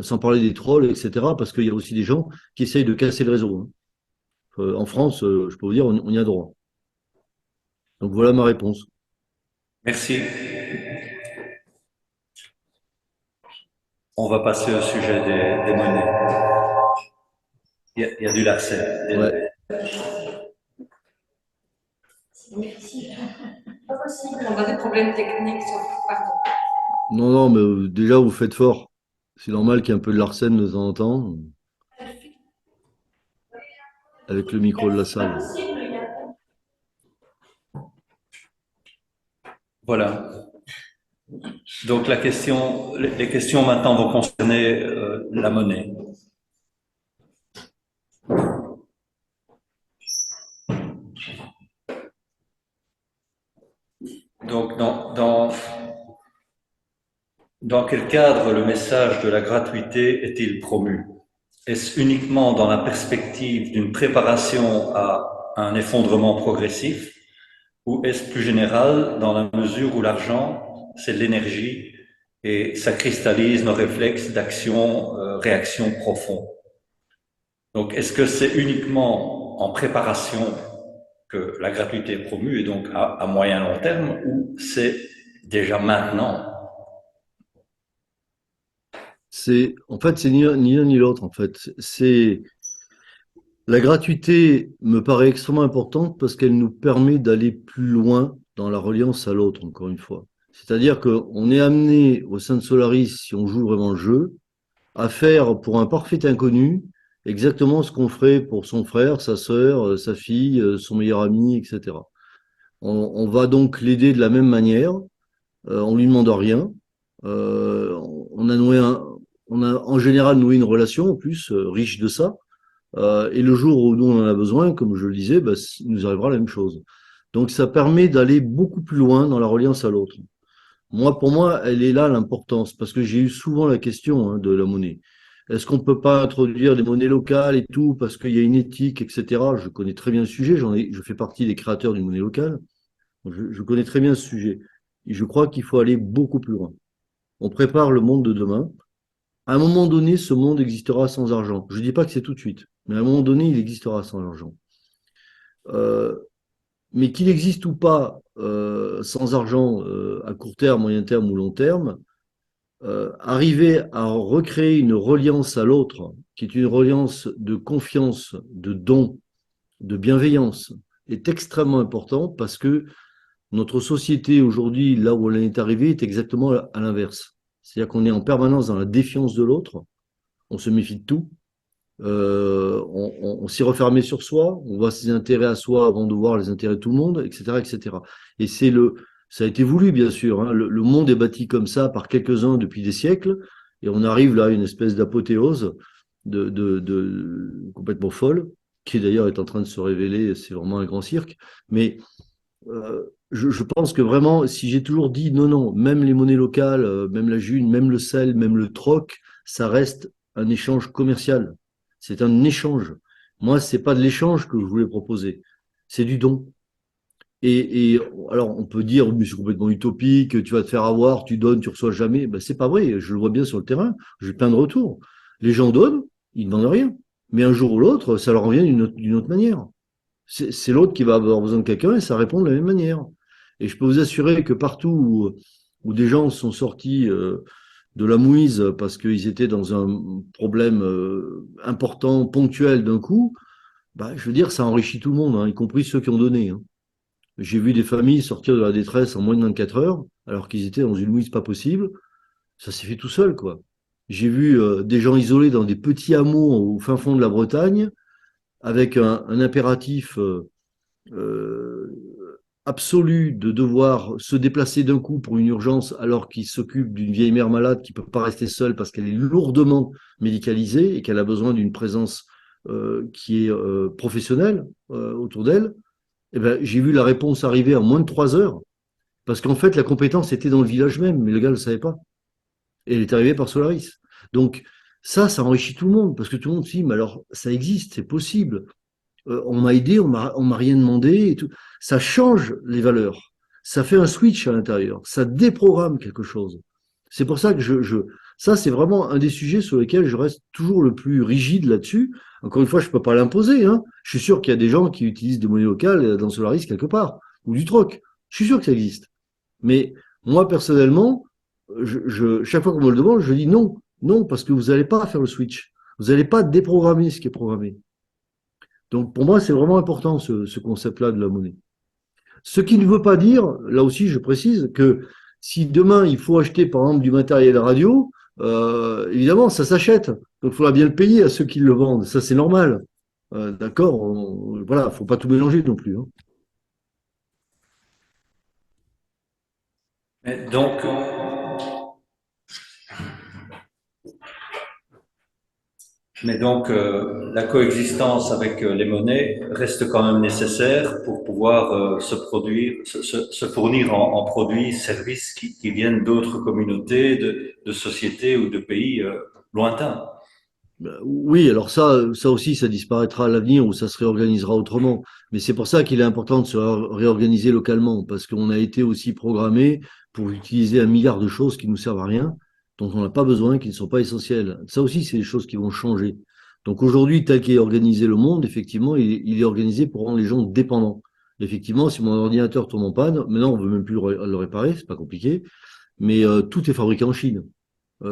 sans parler des trolls, etc. Parce qu'il y a aussi des gens qui essayent de casser le réseau. Hein. En France, je peux vous dire, on y a droit. Donc voilà ma réponse. Merci. On va passer au sujet des monnaies. Il y a du larcène, Ouais. désolé. Pas possible, on a des problèmes techniques. Pardon. Non, non, mais déjà, vous faites fort. C'est normal qu'il y ait un peu de l'arsène de temps en temps, avec le micro de la salle. Voilà. Donc les questions maintenant vont concerner la monnaie. Donc, dans quel cadre le message de la gratuité est-il promu? Est-ce uniquement dans la perspective d'une préparation à un effondrement progressif ou est-ce plus général dans la mesure où l'argent, c'est de l'énergie et ça cristallise nos réflexes d'action, réaction profonde? Donc, est-ce que c'est uniquement en préparation que la gratuité est promue et donc à moyen long terme ou c'est déjà maintenant? En fait, c'est ni l'un ni l'autre, en fait. La gratuité me paraît extrêmement importante parce qu'elle nous permet d'aller plus loin dans la reliance à l'autre, encore une fois. C'est-à-dire qu'on est amené au sein de Solaris, si on joue vraiment le jeu, à faire pour un parfait inconnu exactement ce qu'on ferait pour son frère, sa sœur, sa fille, son meilleur ami, etc. On va donc l'aider de la même manière, on lui demande rien. On a on a en général noué une relation en plus riche de ça. Et le jour où nous on en a besoin, comme je le disais, bah, il nous arrivera la même chose. Donc ça permet d'aller beaucoup plus loin dans la reliance à l'autre. Moi, pour moi, elle est là l'importance, parce que j'ai eu souvent la question de la monnaie. Est-ce qu'on peut pas introduire des monnaies locales et tout, parce qu'il y a une éthique, etc. Je connais très bien le sujet, je fais partie des créateurs d'une monnaie locale. Je connais très bien ce sujet. Et je crois qu'il faut aller beaucoup plus loin. On prépare le monde de demain. À un moment donné, ce monde existera sans argent. Je ne dis pas que c'est tout de suite, mais à un moment donné, il existera sans argent. Euh, mais qu'il existe ou pas sans argent à court terme, moyen terme ou long terme, arriver à recréer une reliance à l'autre, qui est une reliance de confiance, de don, de bienveillance, est extrêmement important parce que notre société aujourd'hui, là où elle est arrivée, est exactement à l'inverse. C'est-à-dire qu'on est en permanence dans la défiance de l'autre, on se méfie de tout, on s'y referme sur soi, on voit ses intérêts à soi avant de voir les intérêts de tout le monde, etc., etc. Et ça a été voulu bien sûr. Hein. Le monde est bâti comme ça par quelques-uns depuis des siècles, et on arrive là à une espèce d'apothéose complètement folle, qui d'ailleurs est en train de se révéler. C'est vraiment un grand cirque. Mais je pense que vraiment, si j'ai toujours dit non, non, même les monnaies locales, même la june, même le sel, même le troc, ça reste un échange commercial. C'est un échange. Moi, c'est pas de l'échange que je voulais proposer, c'est du don. Et alors, on peut dire, mais c'est complètement utopique, tu vas te faire avoir, tu donnes, tu reçois jamais. Ben, c'est pas vrai. Je le vois bien sur le terrain. J'ai plein de retours. Les gens donnent, ils ne demandent rien. Mais un jour ou l'autre, ça leur revient d'une autre manière. C'est l'autre qui va avoir besoin de quelqu'un et ça répond de la même manière. Et je peux vous assurer que partout où des gens sont sortis de la mouise parce qu'ils étaient dans un problème important, ponctuel d'un coup, bah, je veux dire, ça enrichit tout le monde, hein, y compris ceux qui ont donné. Hein. J'ai vu des familles sortir de la détresse en moins de 24 heures, alors qu'ils étaient dans une mouise pas possible. Ça s'est fait tout seul, quoi. J'ai vu des gens isolés dans des petits hameaux au fin fond de la Bretagne, avec un impératif euh, absolu de devoir se déplacer d'un coup pour une urgence alors qu'il s'occupe d'une vieille mère malade qui ne peut pas rester seule parce qu'elle est lourdement médicalisée et qu'elle a besoin d'une présence qui est professionnelle autour d'elle, eh ben, j'ai vu la réponse arriver en moins de 3 heures parce qu'en fait la compétence était dans le village même, mais le gars ne le savait pas. Et elle est arrivée par Solaris. Donc ça enrichit tout le monde parce que tout le monde se dit, mais alors ça existe, c'est possible. On m'a aidé, on m'a rien demandé et tout. Ça change les valeurs. Ça fait un switch à l'intérieur. Ça déprogramme quelque chose. C'est pour ça que ça c'est vraiment un des sujets sur lesquels je reste toujours le plus rigide là-dessus. Encore une fois, je peux pas l'imposer, hein. Je suis sûr qu'il y a des gens qui utilisent des monnaies locales dans Solaris quelque part ou du troc. Je suis sûr que ça existe. Mais moi personnellement, chaque fois qu'on me le demande, je dis non. Non, parce que vous n'allez pas faire le switch. Vous n'allez pas déprogrammer ce qui est programmé. Donc pour moi, c'est vraiment important ce concept-là de la monnaie. Ce qui ne veut pas dire, là aussi je précise, que si demain il faut acheter par exemple du matériel radio, évidemment ça s'achète. Donc il faudra bien le payer à ceux qui le vendent. Ça c'est normal. D'accord, voilà, faut pas tout mélanger non plus, hein. Donc, la coexistence avec les monnaies reste quand même nécessaire pour pouvoir se fournir en produits, services qui viennent d'autres communautés, de sociétés ou de pays lointains. Oui, alors ça aussi, ça disparaîtra à l'avenir ou ça se réorganisera autrement. Mais c'est pour ça qu'il est important de se réorganiser localement, parce qu'on a été aussi programmé pour utiliser un milliard de choses qui nous servent à rien, dont on n'a pas besoin, qui ne sont pas essentielles. Ça aussi, c'est des choses qui vont changer. Donc aujourd'hui, tel qu'est organisé le monde, effectivement, il est organisé pour rendre les gens dépendants. Effectivement, si mon ordinateur tombe en panne, maintenant on veut même plus le réparer, c'est pas compliqué, mais tout est fabriqué en Chine.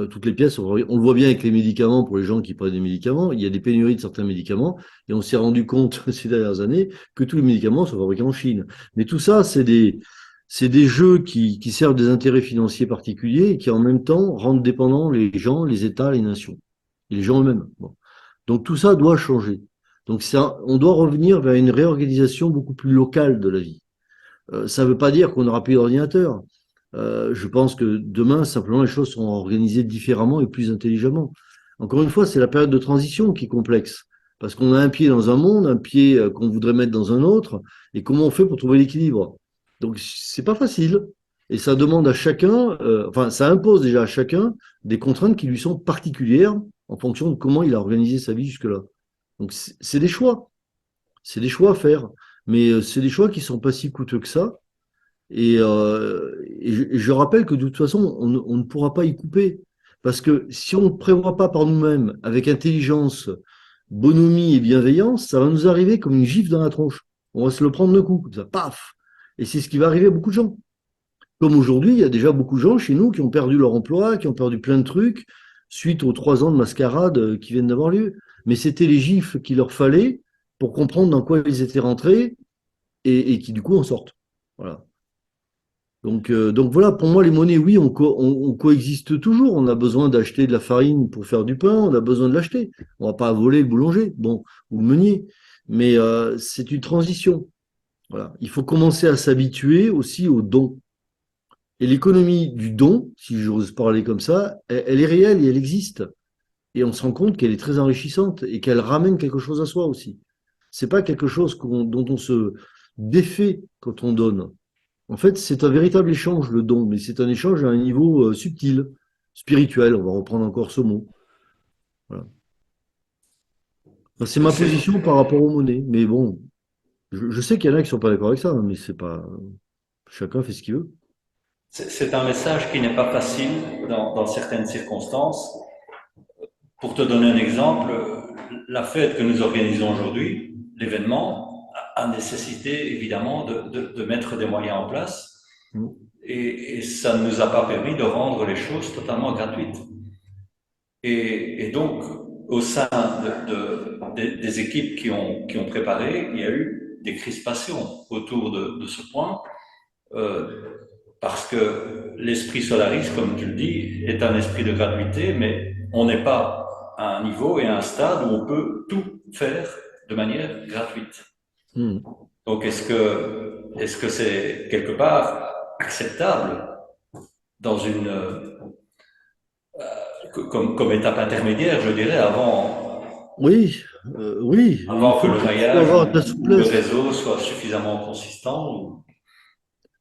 Toutes les pièces, on le voit bien avec les médicaments pour les gens qui prennent des médicaments. Il y a des pénuries de certains médicaments et on s'est rendu compte ces dernières années que tous les médicaments sont fabriqués en Chine. Mais tout ça, c'est des jeux qui servent des intérêts financiers particuliers et qui en même temps rendent dépendants les gens, les États, les nations et les gens eux-mêmes. Bon. Donc tout ça doit changer. Donc on doit revenir vers une réorganisation beaucoup plus locale de la vie. Ça ne veut pas dire qu'on n'aura plus d'ordinateur. Je pense que demain, simplement, les choses seront organisées différemment et plus intelligemment. Encore une fois, c'est la période de transition qui est complexe. Parce qu'on a un pied dans un monde, un pied qu'on voudrait mettre dans un autre, et comment on fait pour trouver l'équilibre? Donc, c'est pas facile. Et ça demande à chacun, enfin, ça impose déjà à chacun des contraintes qui lui sont particulières en fonction de comment il a organisé sa vie jusque-là. Donc, c'est des choix. C'est des choix à faire. Mais c'est des choix qui sont pas si coûteux que ça. Et je rappelle que de toute façon, on ne pourra pas y couper. Parce que si on ne prévoit pas par nous-mêmes, avec intelligence, bonhomie et bienveillance, ça va nous arriver comme une gifle dans la tronche. On va se le prendre d'un coup, comme ça, paf. Et c'est ce qui va arriver à beaucoup de gens. Comme aujourd'hui, il y a déjà beaucoup de gens chez nous qui ont perdu leur emploi, qui ont perdu plein de trucs, suite aux 3 ans de mascarade qui viennent d'avoir lieu. Mais c'était les gifles qu'il leur fallait pour comprendre dans quoi ils étaient rentrés et qui du coup en sortent. Voilà. Donc voilà, pour moi, les monnaies, oui, on coexiste toujours. On a besoin d'acheter de la farine pour faire du pain, on a besoin de l'acheter. On va pas voler le boulanger, bon, ou le meunier. Mais c'est une transition. Voilà. Il faut commencer à s'habituer aussi au don. Et l'économie du don, si j'ose parler comme ça, elle est réelle et elle existe. Et on se rend compte qu'elle est très enrichissante et qu'elle ramène quelque chose à soi aussi. C'est pas quelque chose dont on se défait quand on donne. En fait, c'est un véritable échange, le don, mais c'est un échange à un niveau subtil, spirituel, on va reprendre encore ce mot. Voilà. Enfin, c'est ma C'est position par rapport aux monnaies, mais bon, je sais qu'il y en a qui sont pas d'accord avec ça, hein, mais c'est pas. Chacun fait ce qu'il veut. c'est un message qui n'est pas facile dans certaines circonstances. Pour te donner un exemple, la fête que nous organisons aujourd'hui, l'événement, a nécessité évidemment de mettre des moyens en place Mm. et ça ne nous a pas permis de rendre les choses totalement gratuites. Et donc, au sein des équipes qui ont préparé, il y a eu des crispations autour de ce point, euh, parce que l'esprit solariste, comme tu le dis, est un esprit de gratuité, mais on n'est pas à un niveau et à un stade où on peut tout faire de manière gratuite. Mm. Donc, est-ce que c'est quelque part acceptable dans comme étape intermédiaire, je dirais, Oui, oui, avant que le il faut maillage avoir de la ou le souplesse. réseau soit suffisamment consistant?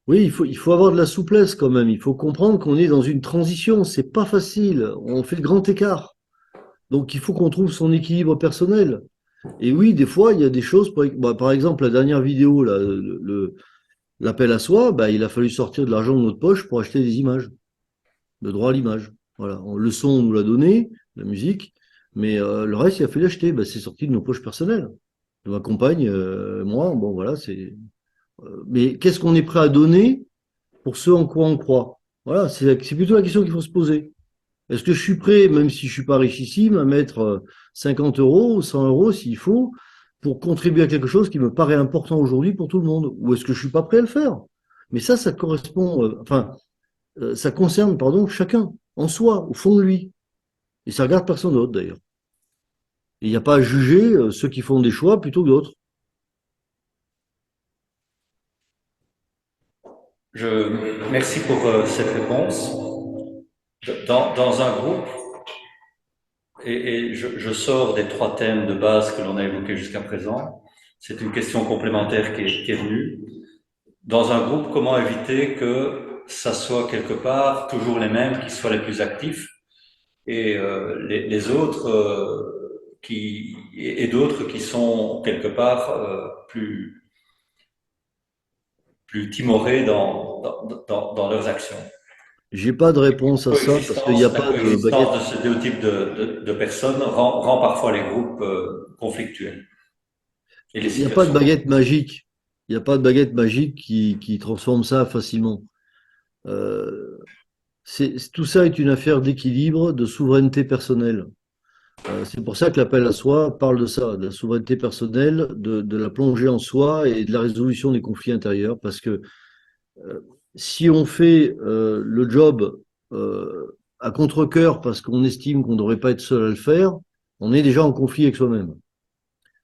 Oui, il faut avoir de la souplesse quand même. Il faut comprendre qu'on est dans une transition. C'est pas facile. On fait le grand écart. Donc, il faut qu'on trouve son équilibre personnel. Et oui, des fois, il y a des choses. Par exemple, la dernière vidéo, là, l'appel à soi, bah, il a fallu sortir de l'argent de notre poche pour acheter des images, le droit à l'image. Voilà. Le son, on nous l'a donné, la musique, mais le reste, il a fallu l'acheter. Bah, c'est sorti de nos poches personnelles. De ma compagne, moi, bon, voilà, c'est. Mais qu'est-ce qu'on est prêt à donner pour ce en quoi on croit? Voilà, c'est plutôt la question qu'il faut se poser. Est-ce que je suis prêt, même si je suis pas richissime, à mettre 50 euros ou 100 euros s'il faut pour contribuer à quelque chose qui me paraît important aujourd'hui pour tout le monde? Ou est-ce que je suis pas prêt à le faire? Mais ça correspond, ça concerne, pardon, chacun, en soi, au fond de lui. Et ça regarde personne d'autre, d'ailleurs. Il n'y a pas à juger ceux qui font des choix plutôt que d'autres. Merci pour cette réponse. Dans un groupe, et je sors des trois thèmes de base que l'on a évoqués jusqu'à présent, c'est une question complémentaire qui est venue. Dans un groupe, comment éviter que ça soit quelque part toujours les mêmes qui soient les plus actifs et les autres et d'autres qui sont quelque part plus timorés dans leurs actions. J'ai pas de réponse à ça parce qu'il n'y a La pas de baguette. coexistence de ces deux types de personnes rend parfois les groupes conflictuels et les Il n'y a pas de situations. baguette magique. Il n'y a pas de baguette magique qui transforme ça facilement. Euh, tout ça est une affaire d'équilibre, de souveraineté personnelle. C'est pour ça que l'appel à soi parle de ça, de la souveraineté personnelle, de la plongée en soi et de la résolution des conflits intérieurs. Parce que euh, si on fait le job à contre-cœur parce qu'on estime qu'on ne devrait pas être seul à le faire, on est déjà en conflit avec soi-même.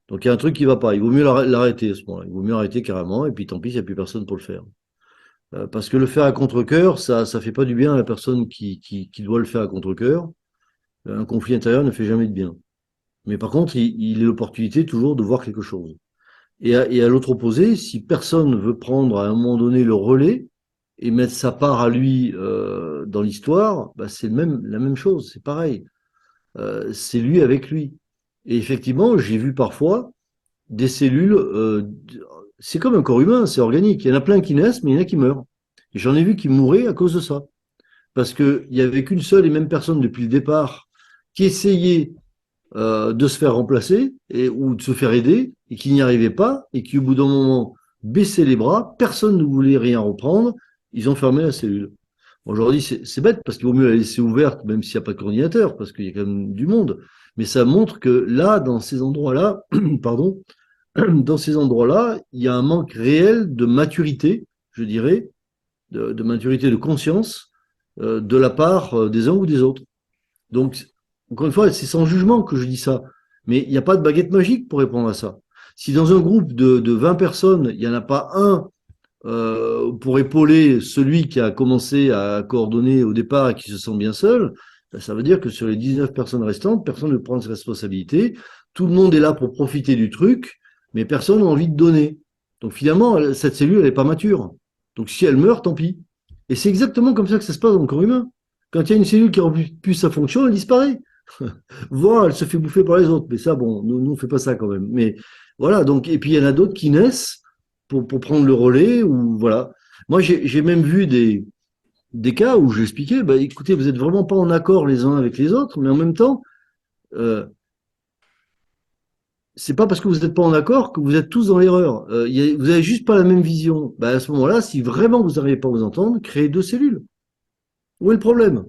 Donc il y a un truc qui va pas. Il vaut mieux l'arrêter à ce moment-là. Il vaut mieux arrêter carrément et puis tant pis, il n'y a plus personne pour le faire. Parce que le faire à contre-cœur, ça fait pas du bien à la personne qui doit le faire à contre-cœur. Un conflit intérieur ne fait jamais de bien. Mais par contre, il a l'opportunité toujours de voir quelque chose. Et à l'autre opposé, si personne ne veut prendre à un moment donné le relais et mettre sa part à lui dans l'histoire, bah c'est la même chose, c'est pareil. C'est lui avec lui. Et effectivement, j'ai vu parfois des cellules, c'est comme un corps humain, c'est organique. Il y en a plein qui naissent, mais il y en a qui meurent. Et j'en ai vu qui mouraient à cause de ça. Parce qu'il n'y avait qu'une seule et même personne depuis le départ qui essayait de se faire remplacer ou de se faire aider et qui n'y arrivait pas et qui au bout d'un moment baissait les bras, personne ne voulait rien reprendre, ils ont fermé la cellule. Aujourd'hui, c'est bête parce qu'il vaut mieux la laisser ouverte même s'il n'y a pas de coordinateur parce qu'il y a quand même du monde. Mais ça montre que là, dans ces endroits-là, pardon, dans ces endroits-là, il y a un manque réel de maturité, je dirais, de maturité de conscience de la part des uns ou des autres. Donc, encore une fois, c'est sans jugement que je dis ça. Mais il n'y a pas de baguette magique pour répondre à ça. Si dans un groupe de 20 personnes, il n'y en a pas un pour épauler celui qui a commencé à coordonner au départ et qui se sent bien seul, ben, ça veut dire que sur les 19 personnes restantes, personne ne prend ses responsabilités. Tout le monde est là pour profiter du truc, mais personne n'a envie de donner. Donc finalement, cette cellule, elle n'est pas mature. Donc si elle meurt, tant pis. Et c'est exactement comme ça que ça se passe dans le corps humain. Quand il y a une cellule qui remplit plus sa fonction, elle disparaît. Voire elle se fait bouffer par les autres. Mais ça, bon, nous on fait pas ça quand même. Mais voilà, donc, et puis il y en a d'autres qui naissent pour prendre le relais, ou voilà. Moi, j'ai même vu des cas où j'expliquais, bah, écoutez, vous êtes vraiment pas en accord les uns avec les autres, mais en même temps, euh, c'est pas parce que vous n'êtes pas en accord que vous êtes tous dans l'erreur. Vous avez juste pas la même vision. Bah, à ce moment-là, si vraiment vous n'arrivez pas à vous entendre, créez deux cellules. Où est le problème?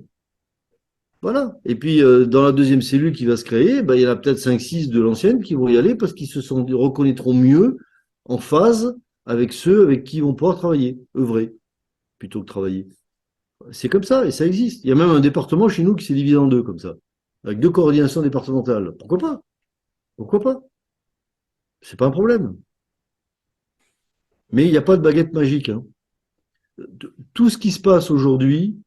Voilà. Et puis, dans la deuxième cellule qui va se créer, bah, il y en a peut-être 5, 6 de l'ancienne qui vont y aller parce qu'ils reconnaîtront mieux en phase avec ceux avec qui ils vont pouvoir travailler, œuvrer, plutôt que travailler. C'est comme ça, et ça existe. Il y a même un département chez nous qui s'est divisé en deux, comme ça, avec deux coordinations départementales. Pourquoi pas? Pourquoi pas? C'est pas un problème. Mais il n'y a pas de baguette magique, hein. Tout ce qui se passe aujourd'hui,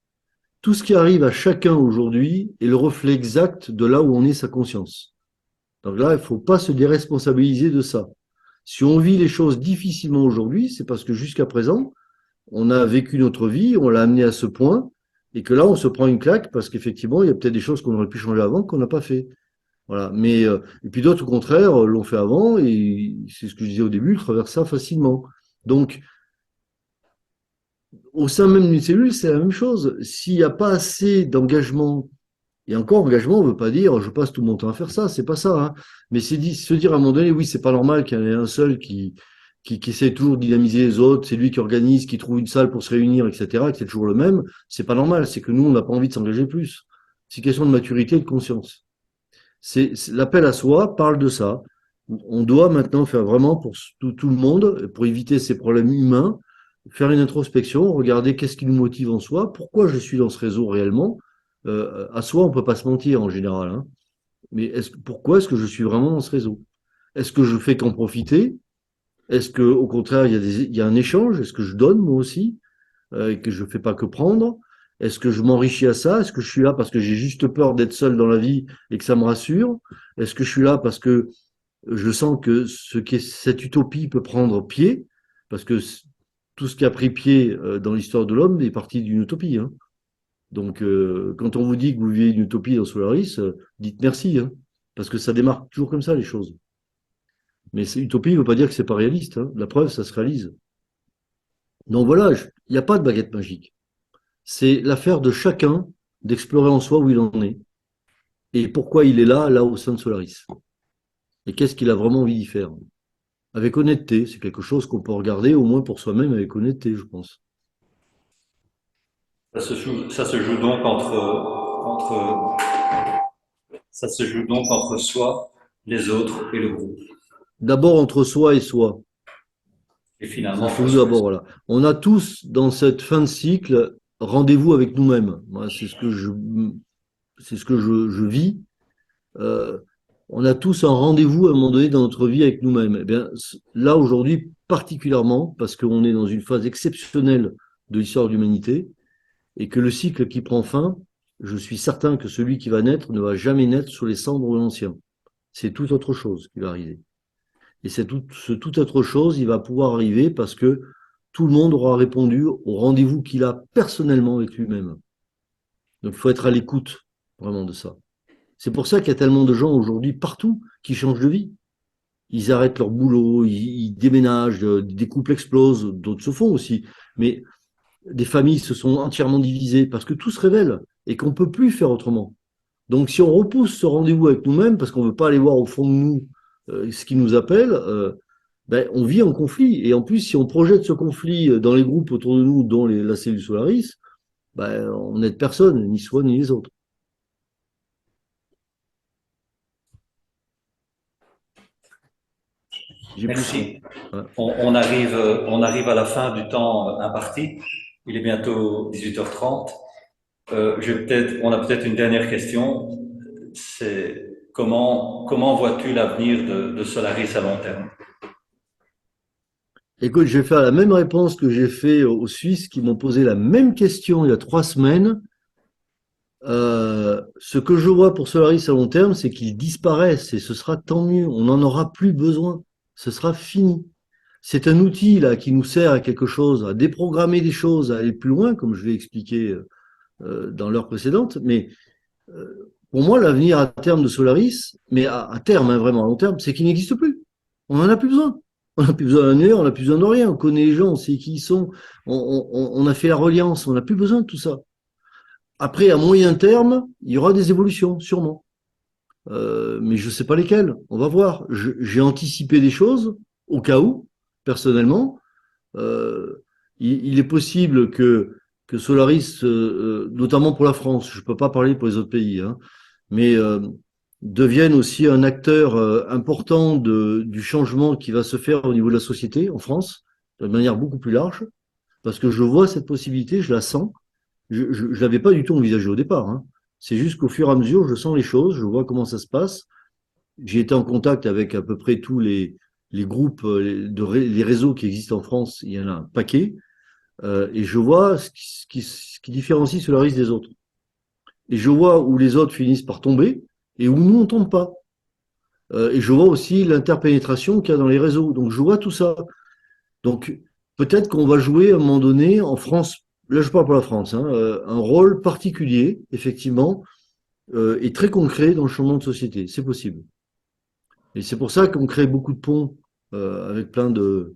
tout ce qui arrive à chacun aujourd'hui est le reflet exact de là où on est sa conscience. Donc là, il ne faut pas se déresponsabiliser de ça. Si on vit les choses difficilement aujourd'hui, c'est parce que jusqu'à présent, on a vécu notre vie, on l'a amené à ce point, et que là, on se prend une claque parce qu'effectivement, il y a peut-être des choses qu'on aurait pu changer avant qu'on n'a pas fait. Voilà. Mais et puis d'autres, au contraire, l'ont fait avant, et c'est ce que je disais au début, traversent ça facilement. Donc, au sein même d'une cellule, c'est la même chose. S'il n'y a pas assez d'engagement, et encore, engagement, on ne veut pas dire je passe tout mon temps à faire ça, c'est pas ça, hein. Mais c'est se dire à un moment donné, oui, c'est pas normal qu'il y en ait un seul qui essaie toujours de dynamiser les autres, c'est lui qui organise, qui trouve une salle pour se réunir, etc., que c'est toujours le même. C'est pas normal, c'est que nous, on n'a pas envie de s'engager plus. C'est une question de maturité et de conscience. L'appel à soi parle de ça. On doit maintenant faire vraiment pour tout le monde, pour éviter ces problèmes humains, faire une introspection, regarder qu'est-ce qui nous motive en soi, pourquoi je suis dans ce réseau réellement. À soi, on peut pas se mentir en général, hein. Mais pourquoi est-ce que je suis vraiment dans ce réseau? Est-ce que je fais qu'en profiter? Est-ce que, au contraire, il y a un échange? Est-ce que je donne moi aussi, et que je fais pas que prendre? Est-ce que je m'enrichis à ça? Est-ce que je suis là parce que j'ai juste peur d'être seul dans la vie et que ça me rassure? Est-ce que je suis là parce que je sens que cette utopie peut prendre pied? Parce que tout ce qui a pris pied dans l'histoire de l'homme est parti d'une utopie, hein. Donc, quand on vous dit que vous vivez une utopie dans Solaris, dites merci, hein, parce que ça démarre toujours comme ça, les choses. Mais utopie ne veut pas dire que c'est pas réaliste, hein. La preuve, ça se réalise. Donc voilà, il n'y a pas de baguette magique. C'est l'affaire de chacun d'explorer en soi où il en est et pourquoi il est là au sein de Solaris. Et qu'est-ce qu'il a vraiment envie d'y faire. Avec honnêteté, c'est quelque chose qu'on peut regarder au moins pour soi-même avec honnêteté, je pense. Ça se joue donc ça se joue donc entre soi, les autres et le groupe. D'abord entre soi et soi. Et Ça finalement, se entre joue soi et d'abord, soi. voilà. On a tous, dans cette fin de cycle, rendez-vous avec nous-mêmes. Moi, c'est ce que je vis. Euh, on a tous un rendez-vous à un moment donné dans notre vie avec nous-mêmes. Eh bien, là, aujourd'hui, particulièrement, parce qu'on est dans une phase exceptionnelle de l'histoire de l'humanité, et que le cycle qui prend fin, je suis certain que celui qui va naître ne va jamais naître sous les cendres de l'ancien. C'est tout autre chose qui va arriver. Et ce tout autre chose, il va pouvoir arriver parce que tout le monde aura répondu au rendez-vous qu'il a personnellement avec lui-même. Donc il faut être à l'écoute vraiment de ça. C'est pour ça qu'il y a tellement de gens aujourd'hui partout qui changent de vie. Ils arrêtent leur boulot, ils déménagent, des couples explosent, d'autres se font aussi. Mais des familles se sont entièrement divisées parce que tout se révèle et qu'on ne peut plus faire autrement. Donc si on repousse ce rendez-vous avec nous-mêmes parce qu'on ne veut pas aller voir au fond de nous ce qui nous appelle, ben, on vit en conflit. Et en plus, si on projette ce conflit dans les groupes autour de nous, dont la cellule Solaris, ben, on n'aide personne, ni soi ni les autres. J'ai plus ça. Merci. Ouais. On arrive à la fin du temps imparti. Il est bientôt 18h30. On a peut-être une dernière question. C'est comment vois-tu l'avenir de Solaris à long terme? Écoute, je vais faire la même réponse que j'ai fait aux Suisses qui m'ont posé la même question il y a 3 semaines. Ce que je vois pour Solaris à long terme, c'est qu'ils disparaissent et ce sera tant mieux. On n'en aura plus besoin. Ce sera fini. C'est un outil là qui nous sert à quelque chose, à déprogrammer des choses, à aller plus loin, comme je l'ai expliqué dans l'heure précédente. Mais pour moi, l'avenir à terme de Solaris, mais à terme, hein, vraiment à long terme, c'est qu'il n'existe plus. On n'en a plus besoin. On n'a plus besoin d'un mur, on n'a plus besoin de rien. On connaît les gens, on sait qui ils sont. On a fait la reliance, on n'a plus besoin de tout ça. Après, à moyen terme, il y aura des évolutions, sûrement. Mais je ne sais pas lesquelles. On va voir. J'ai anticipé des choses au cas où, personnellement. Euh, il est possible que Solaris, notamment pour la France, je ne peux pas parler pour les autres pays, hein, mais devienne aussi un acteur important du changement qui va se faire au niveau de la société en France, de manière beaucoup plus large, parce que je vois cette possibilité, je la sens. Je ne l'avais pas du tout envisagé au départ, hein. C'est juste qu'au fur et à mesure, je sens les choses, je vois comment ça se passe. J'ai été en contact avec à peu près tous les groupes, les réseaux qui existent en France. Il y en a un paquet. Et je vois ce qui différencie Solaris des autres. Et je vois où les autres finissent par tomber et où nous, on ne tombe pas. Et je vois aussi l'interpénétration qu'il y a dans les réseaux. Donc, je vois tout ça. Donc, peut-être qu'on va jouer à un moment donné en France, là je parle pour la France, hein, un rôle particulier, effectivement, et très concret dans le changement de société. C'est possible. Et c'est pour ça qu'on crée beaucoup de ponts avec plein de,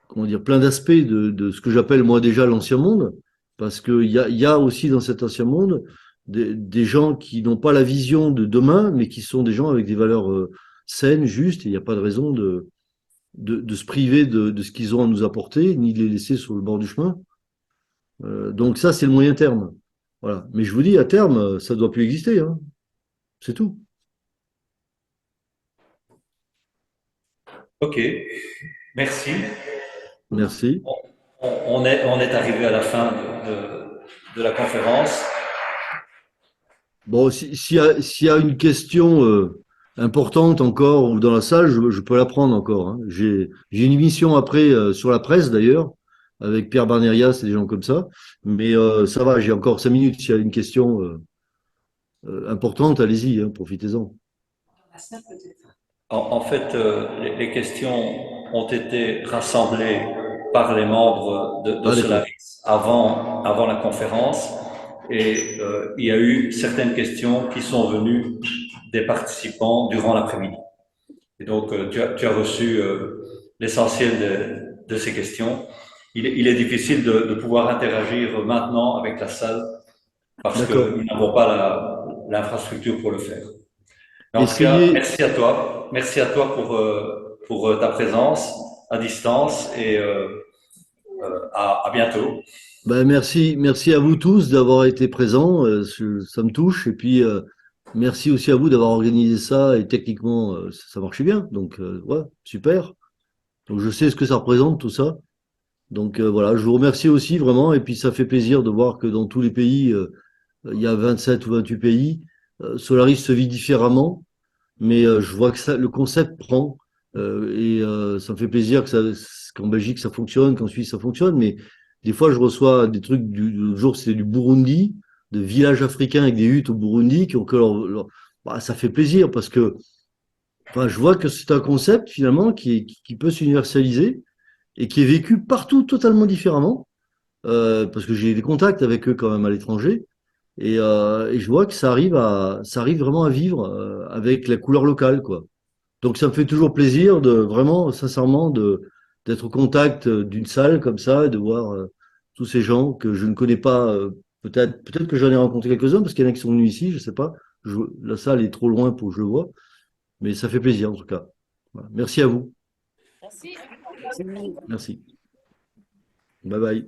comment dire, plein d'aspects de ce que j'appelle moi déjà l'ancien monde, parce qu'il y a aussi dans cet ancien monde des gens qui n'ont pas la vision de demain, mais qui sont des gens avec des valeurs saines, justes, et il n'y a pas de raison de se priver de ce qu'ils ont à nous apporter, ni de les laisser sur le bord du chemin. Donc ça, c'est le moyen terme. Voilà. Mais je vous dis, à terme, ça ne doit plus exister, hein. C'est tout. Ok, merci. Merci. On est arrivé à la fin de la conférence. Bon, s'il y a une question importante encore ou dans la salle, je peux la prendre encore, hein. J'ai une émission après sur la presse d'ailleurs, avec Pierre Barnerias et des gens comme ça. Mais ça va, j'ai encore 5 minutes. S'il y a une question importante, allez-y, hein, profitez-en. La salle peut-être. En fait, les questions ont été rassemblées par les membres de Ah, d'accord. Solaris avant la conférence et il y a eu certaines questions qui sont venues des participants durant l'après-midi. Et donc, tu as reçu l'essentiel de ces questions. Il est difficile de pouvoir interagir maintenant avec la salle parce que D'accord. nous n'avons pas l'infrastructure pour le faire. Mais en tout cas, Essayez. merci à toi. Merci à toi pour ta présence à distance et à bientôt. Ben, merci à vous tous d'avoir été présents. Ça me touche. Et puis, merci aussi à vous d'avoir organisé ça. Et techniquement, ça marchait bien. Donc, ouais, super. Donc, je sais ce que ça représente, tout ça. Donc, voilà, je vous remercie aussi vraiment. Et puis, ça fait plaisir de voir que dans tous les pays, il y a 27 ou 28 pays, Solaris se vit différemment. Mais je vois que le concept prend. Ça me fait plaisir qu'en Belgique ça fonctionne, qu'en Suisse ça fonctionne. Mais des fois, je reçois des trucs l'autre jour, c'était du Burundi, de villages africains avec des huttes au Burundi qui ont que bah, ça fait plaisir parce que, enfin, je vois que c'est un concept finalement qui peut s'universaliser et qui est vécu partout totalement différemment. Parce que j'ai des contacts avec eux quand même à l'étranger. Et je vois que ça arrive vraiment à vivre avec la couleur locale, quoi. Donc ça me fait toujours plaisir de vraiment, sincèrement, d'être au contact d'une salle comme ça et de voir tous ces gens que je ne connais pas. Peut-être que j'en ai rencontré quelques-uns parce qu'il y en a qui sont venus ici, je sais pas. La salle est trop loin pour que je le voie, mais ça fait plaisir en tout cas. Voilà. Merci à vous. Merci. Merci. Bye bye.